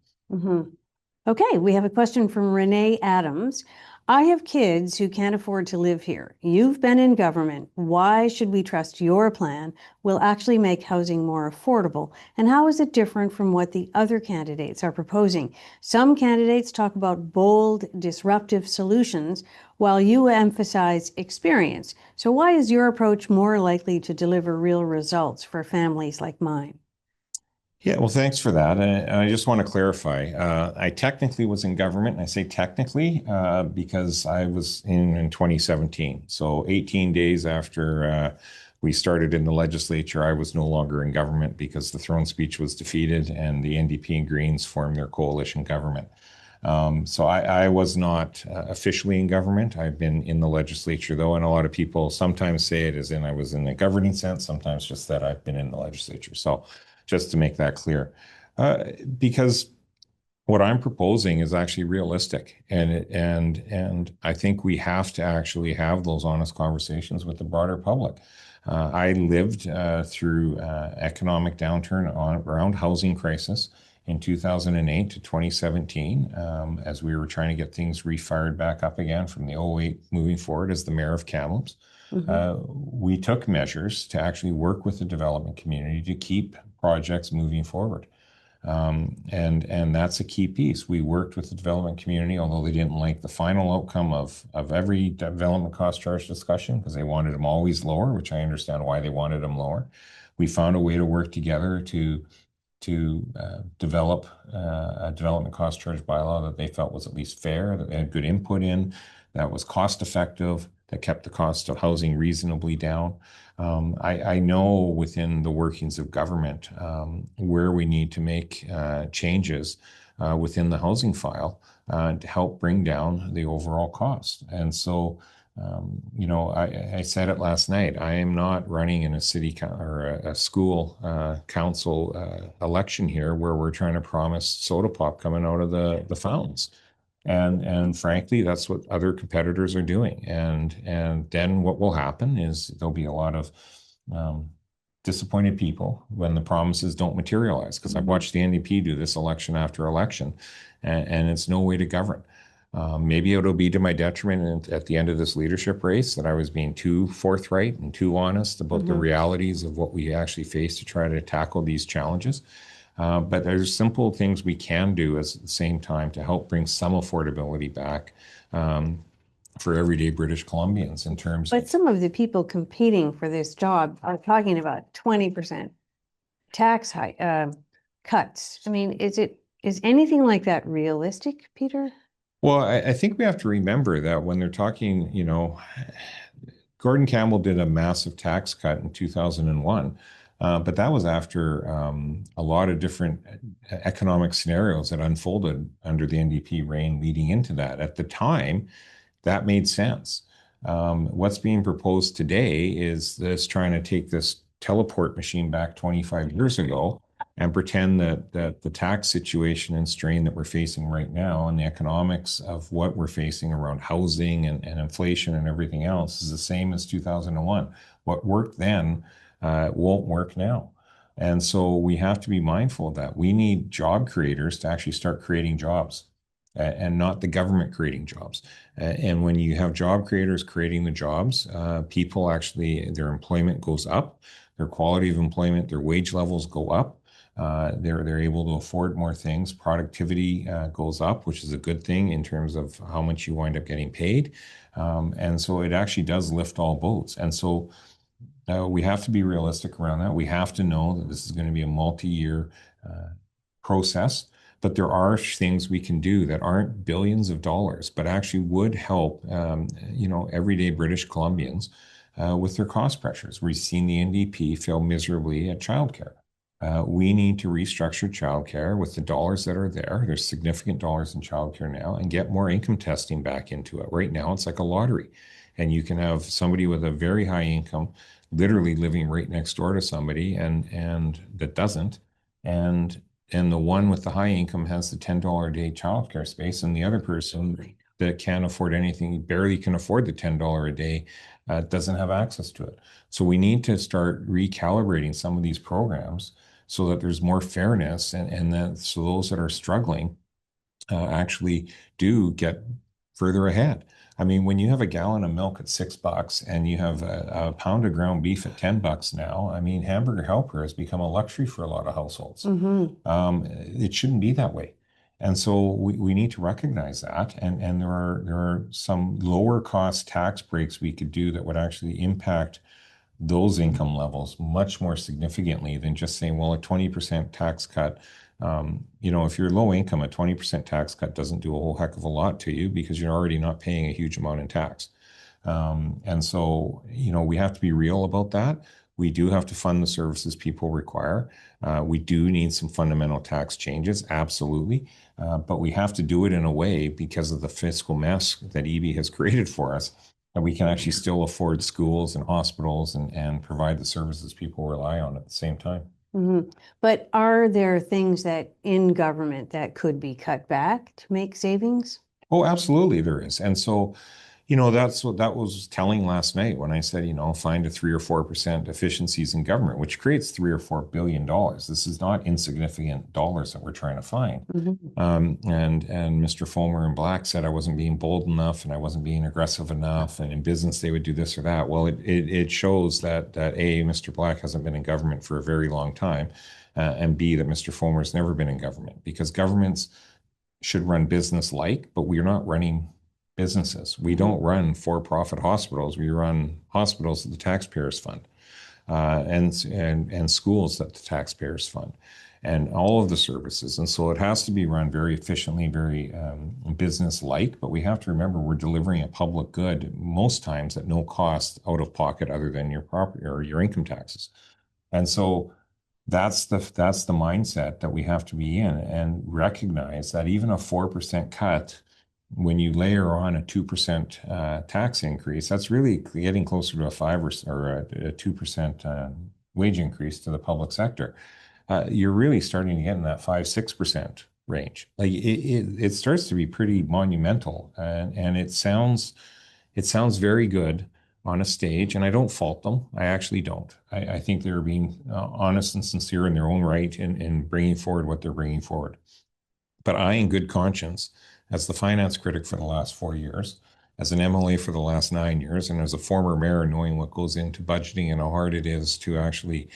Speaker 1: Okay, we have a question from Renee Adams. I have kids who can't afford to live here. You've been in government. Why should we trust your plan will actually make housing more affordable? And how is it different from what the other candidates are proposing? Some candidates talk about bold, disruptive solutions, while you emphasize experience. So why is your approach more likely to deliver real results for families like mine?
Speaker 2: Yeah, well, thanks for that. And I just want to clarify. I technically was in government, and I say technically because I was in 2017. So 18 days after we started in the legislature, I was no longer in government because the throne speech was defeated and the NDP and Greens formed their coalition government. So I was not officially in government. I've been in the legislature, though, and a lot of people sometimes say it as in I was in the governing sense, sometimes just that I've been in the legislature. So just to make that clear, because what I'm proposing is actually realistic, and I think we have to actually have those honest conversations with the broader public. I lived through economic downturn around housing crisis in 2008 to 2017 as we were trying to get things refired back up again from the '08 moving forward as the mayor of Kamloops. We took measures to actually work with the development community to keep projects moving forward. And that's a key piece. We worked with the development community, although they didn't like the final outcome of every development cost charge discussion because they wanted them always lower, which I understand why they wanted them lower. We found a way to work together to develop a development cost charge bylaw that they felt was at least fair, that they had good input in, that was cost effective, that kept the cost of housing reasonably down. I know within the workings of government where we need to make changes within the housing file to help bring down the overall cost. And so, I said it last night. I am not running in a city or a school council election here where we're trying to promise soda pop coming out of the fountains. And frankly, that's what other competitors are doing. And then what will happen is there'll be a lot of disappointed people when the promises don't materialize. Because I've watched the NDP do this election after election, and it's no way to govern. Maybe it'll be to my detriment at the end of this leadership race that I was being too forthright and too honest about the realities of what we actually face to try to tackle these challenges. But there's simple things we can do at the same time to help bring some affordability back for everyday British Columbians in terms
Speaker 1: But some of the people competing for this job are talking about 20% tax cuts. I mean, is anything like that realistic, Peter?
Speaker 2: Well, I think we have to remember that when they're talking, Gordon Campbell did a massive tax cut in 2001. But that was after a lot of different economic scenarios that unfolded under the NDP reign leading into that. At the time, that made sense. What's being proposed today is this trying to take this teleport machine back 25 years ago and pretend that the tax situation and strain that we're facing right now and the economics of what we're facing around housing and inflation and everything else is the same as 2001. What worked then won't work now. And so we have to be mindful of that. We need job creators to actually start creating jobs and not the government creating jobs. And when you have job creators creating the jobs, people actually, their employment goes up, their quality of employment, their wage levels go up. They're able to afford more things. Productivity goes up, which is a good thing in terms of how much you wind up getting paid. And so it actually does lift all boats. And so We have to be realistic around that. We have to know that this is going to be a multi-year uh, process, but there are things we can do that aren't billions of dollars, but actually would help, everyday British Columbians with their cost pressures. We've seen the NDP fail miserably at childcare. We need to restructure childcare with the dollars that are there. There's significant dollars in childcare now, and get more income testing back into it. Right now, it's like a lottery, and you can have somebody with a very high income literally living right next door to somebody and that doesn't. And the one with the high income has the $10 a day childcare space, and the other person that can't afford anything, barely can afford the $10 a day, doesn't have access to it. So we need to start recalibrating some of these programs so that there's more fairness, and that so those that are struggling actually do get further ahead. I mean, when you have a gallon of milk at $6 and you have a pound of ground beef at $10 now, I mean, hamburger helper has become a luxury for a lot of households. It shouldn't be that way. And so we need to recognize that. And there are some lower cost tax breaks we could do that would actually impact those income levels much more significantly than just saying, well, a 20% tax cut. If you're low income, a 20% tax cut doesn't do a whole heck of a lot to you because you're already not paying a huge amount in tax. And so, we have to be real about that. We do have to fund the services people require. We do need some fundamental tax changes, absolutely. But we have to do it in a way, because of the fiscal mess that EB has created for us, that we can actually still afford schools and hospitals and provide the services people rely on at the same time.
Speaker 1: But are there things that in government that could be cut back to make savings?
Speaker 2: Oh, absolutely, there is. And so, that's what that was telling last night when I said, find a 3 or 4% efficiencies in government, which creates $3 or $4 billion. This is not insignificant dollars that we're trying to find. And Mr. Fomer and Black said I wasn't being bold enough and I wasn't being aggressive enough. And in business, they would do this or that. Well, it shows that A, Mr. Black hasn't been in government for a very long time, and B, that Mr. Fomer has never been in government, because governments should run business like, but we're not running businesses. We don't run for-profit hospitals. We run hospitals that the taxpayers fund, and schools that the taxpayers fund, and all of the services. And so it has to be run very efficiently, very business-like. But we have to remember we're delivering a public good most times at no cost out of pocket other than your property or your income taxes. And so that's the mindset that we have to be in, and recognize that even a 4% cut, when you layer on a 2% tax increase, that's really getting closer to a 2% wage increase to the public sector. You're really starting to get in that 5-6% range. Like it starts to be pretty monumental, and it sounds very good on a stage, and I don't fault them. I actually don't. I think they're being honest and sincere in their own right in bringing forward what they're bringing forward. But I, in good conscience, as the finance critic for the last 4 years, as an MLA for the last 9 years, and as a former mayor, knowing what goes into budgeting and how hard it is to actually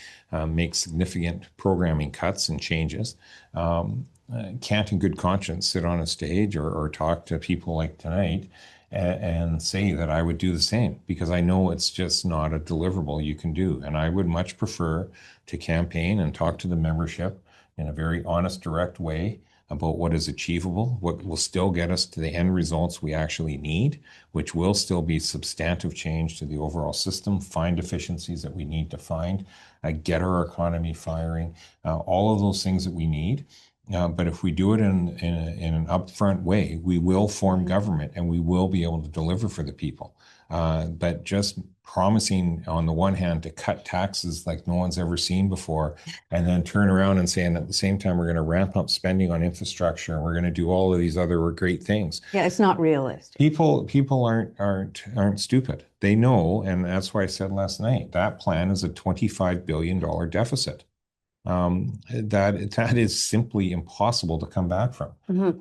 Speaker 2: make significant programming cuts and changes, can't in good conscience sit on a stage or talk to people like tonight and say that I would do the same, because I know it's just not a deliverable you can do. And I would much prefer to campaign and talk to the membership in a very honest, direct way about what is achievable, what will still get us to the end results we actually need, which will still be substantive change to the overall system, find efficiencies that we need to find, get our economy firing, all of those things that we need. But if we do it in an upfront way, we will form government and we will be able to deliver for the people. But just promising on the one hand to cut taxes like no one's ever seen before, and then turn around and saying at the same time we're going to ramp up spending on infrastructure and we're going to do all of these other great things.
Speaker 1: Yeah, it's not realistic.
Speaker 2: People aren't stupid. They know, and that's why I said last night that plan is a $25 billion deficit. That is simply impossible to come back from.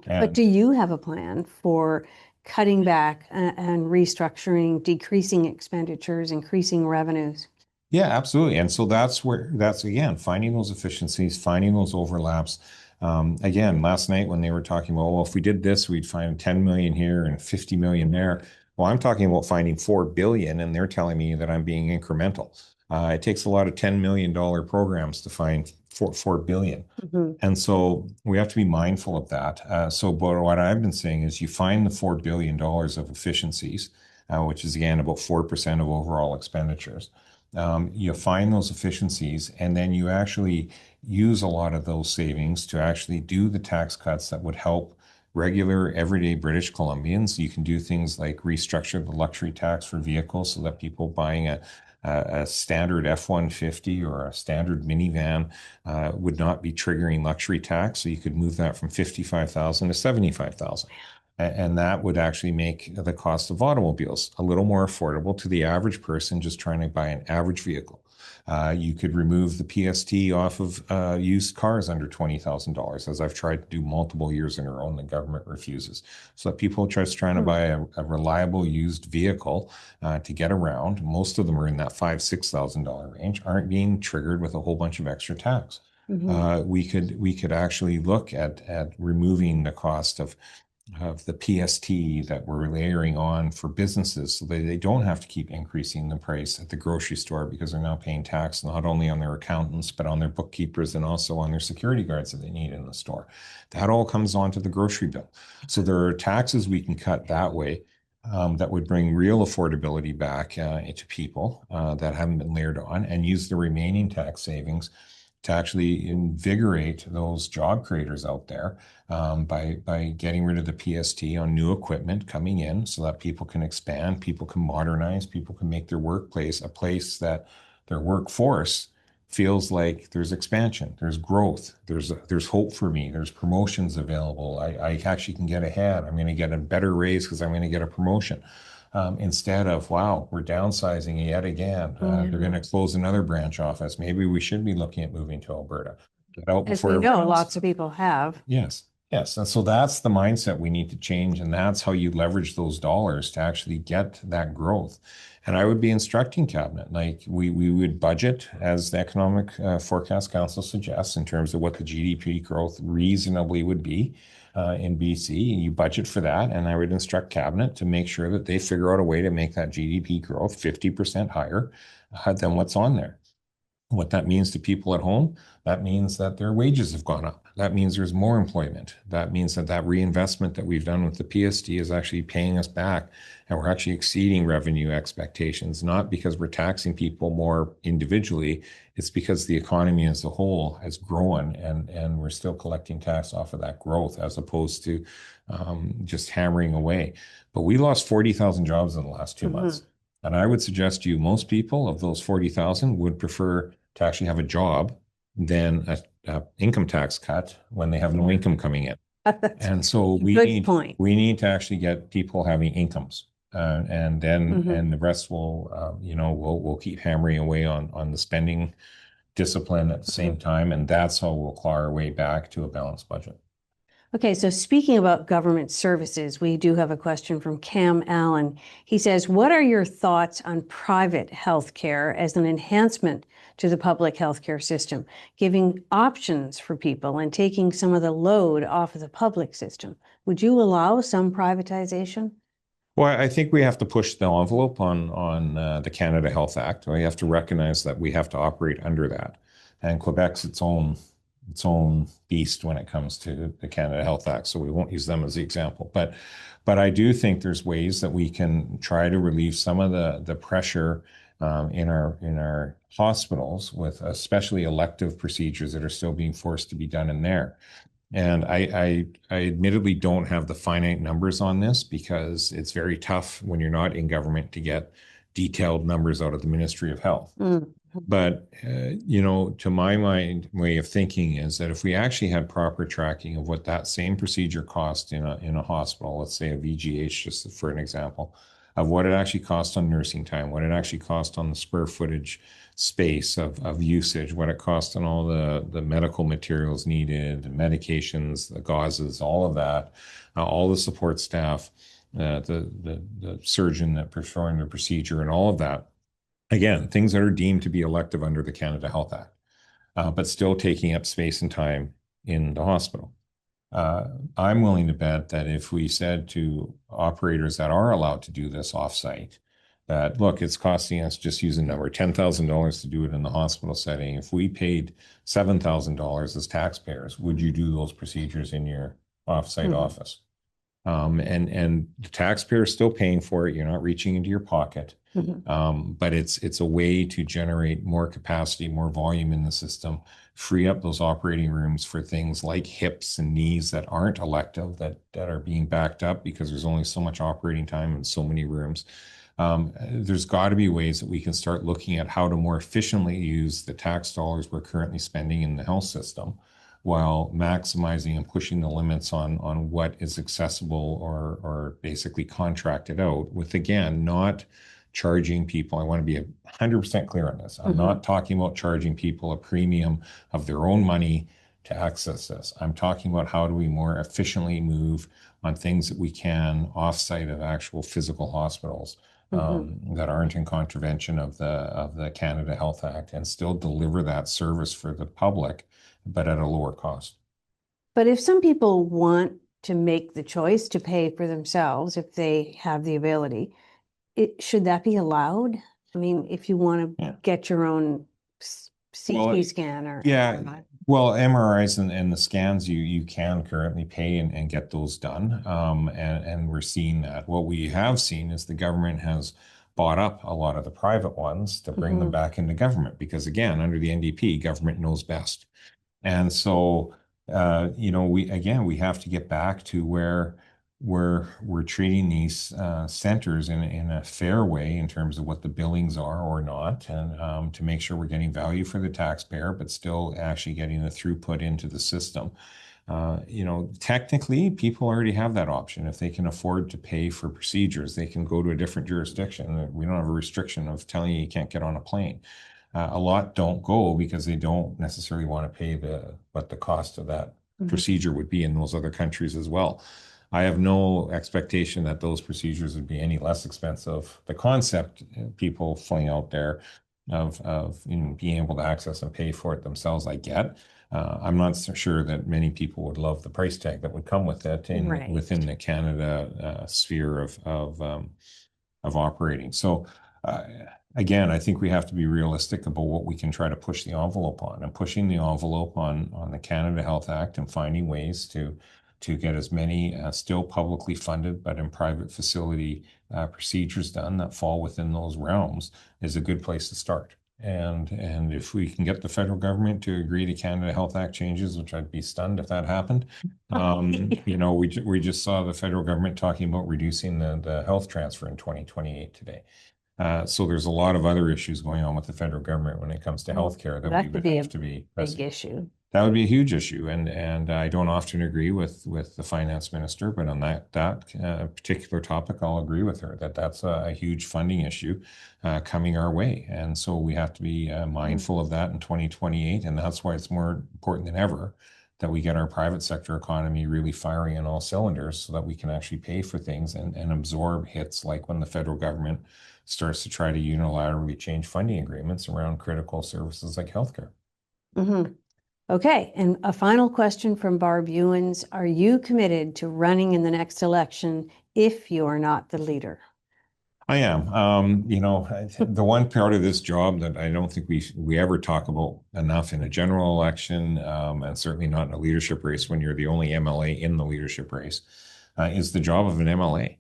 Speaker 1: But do you have a plan for cutting back and restructuring, decreasing expenditures, increasing revenues?
Speaker 2: Yeah, absolutely. And so that's again, finding those efficiencies, finding those overlaps. Again, last night when they were talking about, well, if we did this, we'd find 10 million here and 50 million there. Well, I'm talking about finding 4 billion and they're telling me that I'm being incremental. It takes a lot of $10 million programs to find 4 billion.
Speaker 1: Mhm.
Speaker 2: And so we have to be mindful of that. But what I've been saying is you find the $4 billion of efficiencies, which is again about 4% of overall expenditures. You find those efficiencies and then you actually use a lot of those savings to actually do the tax cuts that would help regular everyday British Columbians. You can do things like restructure the luxury tax for vehicles so that people buying a standard F-150 or a standard minivan would not be triggering luxury tax. So you could move that from 55,000 to 75,000. And that would actually make the cost of automobiles a little more affordable to the average person just trying to buy an average vehicle. You could remove the PST off of used cars under $20,000, as I've tried to do multiple years in a row, and the government refuses. So that people just trying to buy a reliable used vehicle to get around, most of them are in that $5,000-6,000 range, aren't being triggered with a whole bunch of extra tax. We could actually look at removing the cost of the PST that we're layering on for businesses so that they don't have to keep increasing the price at the grocery store because they're now paying tax not only on their accountants, but on their bookkeepers and also on their security guards that they need in the store. That all comes onto the grocery bill. So there are taxes we can cut that way. That would bring real affordability back to people that haven't been layered on and use the remaining tax savings to actually invigorate those job creators out there by getting rid of the PST on new equipment coming in so that people can expand, people can modernize, people can make their workplace a place that their workforce feels like there's expansion, there's growth, there's hope for me, there's promotions available. I actually can get ahead. I'm going to get a better raise because I'm going to get a promotion. Instead of, wow, we're downsizing yet again. They're going to close another branch office. Maybe we should be looking at moving to Alberta. Get out
Speaker 1: As
Speaker 2: before
Speaker 1: we know,
Speaker 2: everyone else.
Speaker 1: lots of people have.
Speaker 2: Yes, yes. And so that's the mindset we need to change. And that's how you leverage those dollars to actually get that growth. And I would be instructing cabinet, like we would budget as the Economic Forecast Council suggests in terms of what the GDP growth reasonably would be in BC. You budget for that. And I would instruct cabinet to make sure that they figure out a way to make that GDP growth 50% higher than what's on there. What that means to people at home, that means that their wages have gone up. That means there's more employment. That means that that reinvestment that we've done with the PST is actually paying us back and we're actually exceeding revenue expectations, not because we're taxing people more individually. It's because the economy as a whole has grown and we're still collecting tax off of that growth as opposed to just hammering away. But we lost 40,000 jobs in the last 2 months. And I would suggest to you, most people of those 40,000 would prefer to actually have a job than a income tax cut when they have no income coming in. And so
Speaker 1: Good point.
Speaker 2: we need to actually get people having incomes. And the rest will, we'll keep hammering away on the spending discipline at the same time. And that's how we'll claw our way back to a balanced budget.
Speaker 1: Okay, so speaking about government services, we do have a question from Cam Allen. He says, what are your thoughts on private healthcare as an enhancement to the public healthcare system, giving options for people and taking some of the load off of the public system? Would you allow some privatization?
Speaker 2: Well, I think we have to push the envelope on the Canada Health Act. We have to recognize that we have to operate under that, and Quebec's its own beast when it comes to the Canada Health Act. So we won't use them as the example, but I do think there's ways that we can try to relieve some of the pressure in our hospitals with especially elective procedures that are still being forced to be done in there. And I admittedly don't have the finite numbers on this because it's very tough when you're not in government to get detailed numbers out of the Ministry of Health. But, to my mind, way of thinking is that if we actually had proper tracking of what that same procedure cost in a hospital, let's say a VGH, just for an example, of what it actually cost on nursing time, what it actually cost on the square footage space of usage, what it cost on all the medical materials needed, the medications, the gauzes, all of that, all the support staff, the surgeon that performed the procedure and all of that. Again, things that are deemed to be elective under the Canada Health Act, but still taking up space and time in the hospital. I'm willing to bet that if we said to operators that are allowed to do this offsite, that look, it's costing us, just use a number, $10,000 to do it in the hospital setting. If we paid $7,000 as taxpayers, would you do those procedures in your offsite
Speaker 1: Mhm.
Speaker 2: office? And the taxpayer is still paying for it. You're not reaching into your pocket.
Speaker 1: Mhm.
Speaker 2: But it's a way to generate more capacity, more volume in the system, free up those operating rooms for things like hips and knees that aren't elective, that are being backed up because there's only so much operating time in so many rooms. There's got to be ways that we can start looking at how to more efficiently use the tax dollars we're currently spending in the health system while maximizing and pushing the limits on what is accessible or basically contracted out with, again, not charging people. I want to be 100% clear on this. I'm
Speaker 1: Mhm.
Speaker 2: not talking about charging people a premium of their own money to access this. I'm talking about how do we more efficiently move on things that we can offsite of actual physical hospitals,
Speaker 1: Mhm.
Speaker 2: that aren't in contravention of the Canada Health Act, and still deliver that service for the public, but at a lower cost.
Speaker 1: But if some people want to make the choice to pay for themselves, if they have the ability, should that be allowed? I mean, if you want to
Speaker 2: Yeah.
Speaker 1: get your own
Speaker 2: Well,
Speaker 1: CT scan or
Speaker 2: yeah.
Speaker 1: MRI.
Speaker 2: Well, MRIs and the scans you can currently pay and get those done. And we're seeing that. What we have seen is the government has bought up a lot of the private ones to bring them
Speaker 1: Mhm.
Speaker 2: back into government because, again, under the NDP, government knows best. And so, we have to get back to where we're treating these centers in a fair way in terms of what the billings are or not, and to make sure we're getting value for the taxpayer, but still actually getting the throughput into the system. Technically, people already have that option. If they can afford to pay for procedures, they can go to a different jurisdiction. We don't have a restriction of telling you can't get on a plane. A lot don't go because they don't necessarily want to pay what the cost of that
Speaker 1: Mhm.
Speaker 2: procedure would be in those other countries as well. I have no expectation that those procedures would be any less expensive. The concept people fling out there of being able to access and pay for it themselves, I get. I'm not so sure that many people would love the price tag that would come with it within
Speaker 1: Right.
Speaker 2: the Canada sphere of operating. So, uh, again, I think we have to be realistic about what we can try to push the envelope on, and pushing the envelope on the Canada Health Act and finding ways to get as many still publicly funded but in private facility procedures done that fall within those realms is a good place to start. And if we can get the federal government to agree to Canada Health Act changes, which I'd be stunned if that happened, we just saw the federal government talking about reducing the health transfer in 2028 today. So there's a lot of other issues going on with the federal government when it comes to
Speaker 1: Well,
Speaker 2: healthcare that we
Speaker 1: that could
Speaker 2: would
Speaker 1: be
Speaker 2: have
Speaker 1: a
Speaker 2: to be
Speaker 1: big
Speaker 2: pressing.
Speaker 1: issue.
Speaker 2: That would be a huge issue, and I don't often agree with the finance minister, but on that particular topic, I'll agree with her that that's a huge funding issue coming our way, and so we have to be
Speaker 1: Mm.
Speaker 2: mindful of that in 2028, and that's why it's more important than ever that we get our private sector economy really firing on all cylinders so that we can actually pay for things and absorb hits like when the federal government starts to try to unilaterally change funding agreements around critical services like healthcare.
Speaker 1: Mhm. Okay, and a final question from Barb Ewens. Are you committed to running in the next election if you are not the leader?
Speaker 2: I am. The one part of this job that I don't think we ever talk about enough in a general election, and certainly not in a leadership race when you're the only MLA in the leadership race, is the job of an MLA.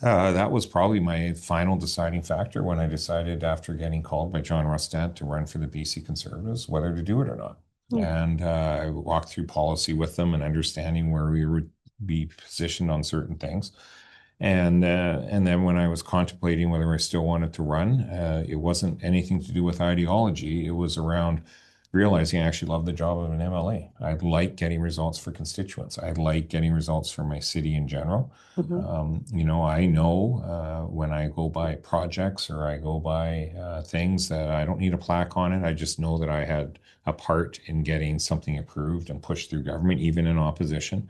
Speaker 2: That was probably my final deciding factor when I decided after getting called by John Rustad to run for the BC Conservatives, whether to do it or not.
Speaker 1: Hmm.
Speaker 2: And I walked through policy with them and understanding where we would be positioned on certain things. And then when I was contemplating whether I still wanted to run, it wasn't anything to do with ideology. It was around realizing I actually love the job of an MLA. I like getting results for constituents. I like getting results for my city in general.
Speaker 1: Mhm.
Speaker 2: I know when I go by projects or I go by things that I don't need a plaque on it. I just know that I had a part in getting something approved and pushed through government, even in opposition.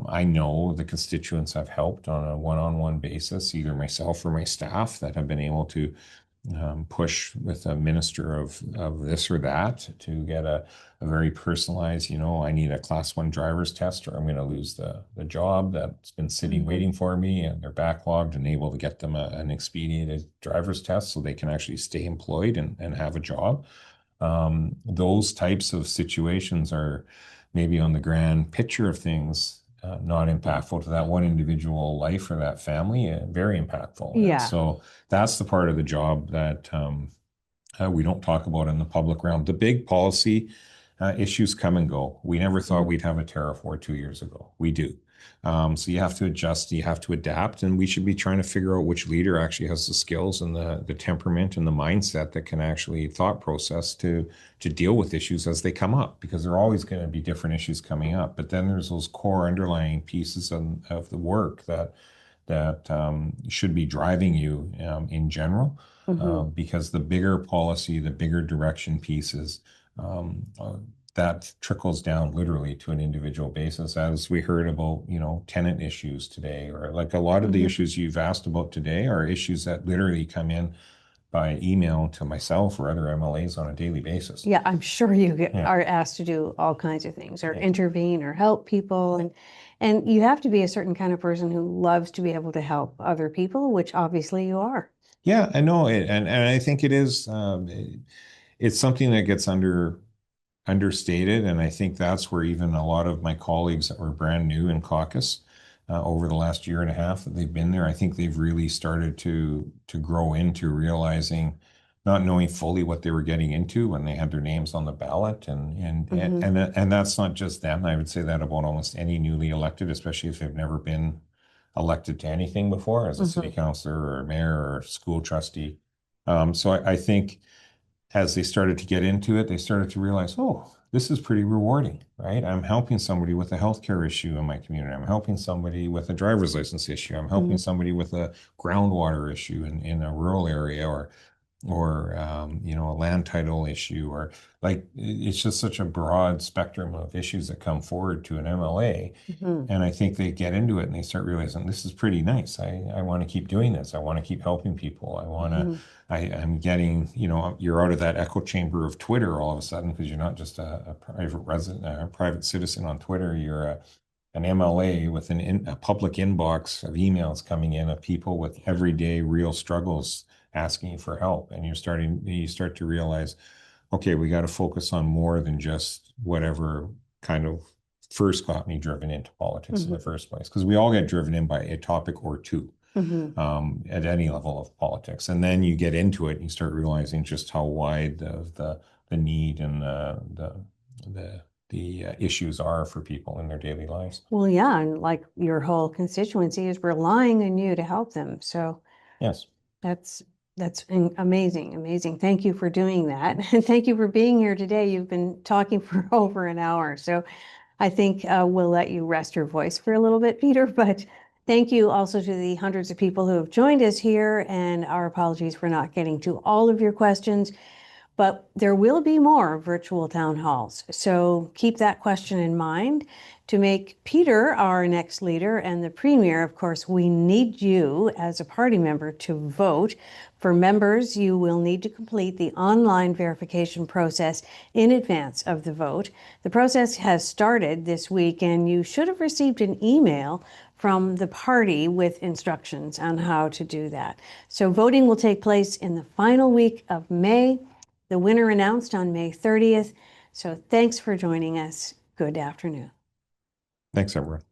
Speaker 2: I know the constituents I've helped on a one-on-one basis, either myself or my staff, that have been able to push with a minister of this or that to get a very personalized, I need a class one driver's test or I'm going to lose the job that's been sitting waiting for me and they're backlogged, and able to get them an expedited driver's test so they can actually stay employed and have a job. Those types of situations are maybe on the grand picture of things, not impactful to that one individual life or that family, very impactful. And
Speaker 1: Yeah.
Speaker 2: so that's the part of the job that we don't talk about in the public realm. The big policy issues come and go. We never thought we'd have a tariff war 2 years ago. We do. So you have to adjust, you have to adapt, and we should be trying to figure out which leader actually has the skills and the temperament and the mindset that can actually thought process to deal with issues as they come up, because there are always going to be different issues coming up. But then there's those core underlying pieces of the work that should be driving you in general, because the bigger policy, the bigger direction pieces, that trickles down literally to an individual basis, as we heard about, tenant issues today, or like a lot of the issues you've asked about today are issues that literally come in by email to myself or other MLAs on a daily basis.
Speaker 1: Yeah, I'm sure you are asked to do all kinds of things, or intervene or help people. And you have to be a certain kind of person who loves to be able to help other people, which obviously you are.
Speaker 2: Yeah, I know it. And I think it is, it's something that gets understated. And I think that's where even a lot of my colleagues that were brand new in caucus over the last year and a half that they've been there, I think they've really started to grow into realizing, not knowing fully what they were getting into when they had their names on the ballot. And that's not just them. I would say that about almost any newly elected, especially if they've never been elected to anything before as a city councilor or mayor or school trustee. So I think as they started to get into it, they started to realize, oh, this is pretty rewarding, right? I'm helping somebody with a healthcare issue in my community. I'm helping somebody with a driver's license issue. I'm helping somebody with a groundwater issue in a rural area, or a land title issue, or like it's just such a broad spectrum of issues that come forward to an MLA. And I think they get into it and they start realizing this is pretty nice. I want to keep doing this. I want to keep helping people. I'm getting, you're out of that echo chamber of Twitter all of a sudden, because you're not just a private resident, a private citizen on Twitter. You're an MLA with a public inbox of emails coming in of people with everyday real struggles asking you for help. And you start to realize, okay, we got to focus on more than just whatever kind of first got me driven into politics in the first place. Because we all get driven in by a topic or two at any level of politics. And then you get into it and you start realizing just how wide the need and the issues are for people in their daily lives.
Speaker 1: Well, yeah, and like your whole constituency is relying on you to help them. So
Speaker 2: yes,
Speaker 1: that's amazing, amazing. Thank you for doing that. And thank you for being here today. You've been talking for over an hour. So I think we'll let you rest your voice for a little bit, Peter, but thank you also to the hundreds of people who have joined us here, and our apologies for not getting to all of your questions. But there will be more virtual town halls. So keep that question in mind. To make Peter our next leader and the premier, of course, we need you as a party member to vote. For members, you will need to complete the online verification process in advance of the vote. The process has started this week, and you should have received an email from the party with instructions on how to do that. So voting will take place in the final week of May. The winner announced on May 30th. So thanks for joining us. Good afternoon.
Speaker 2: thanks, everyone.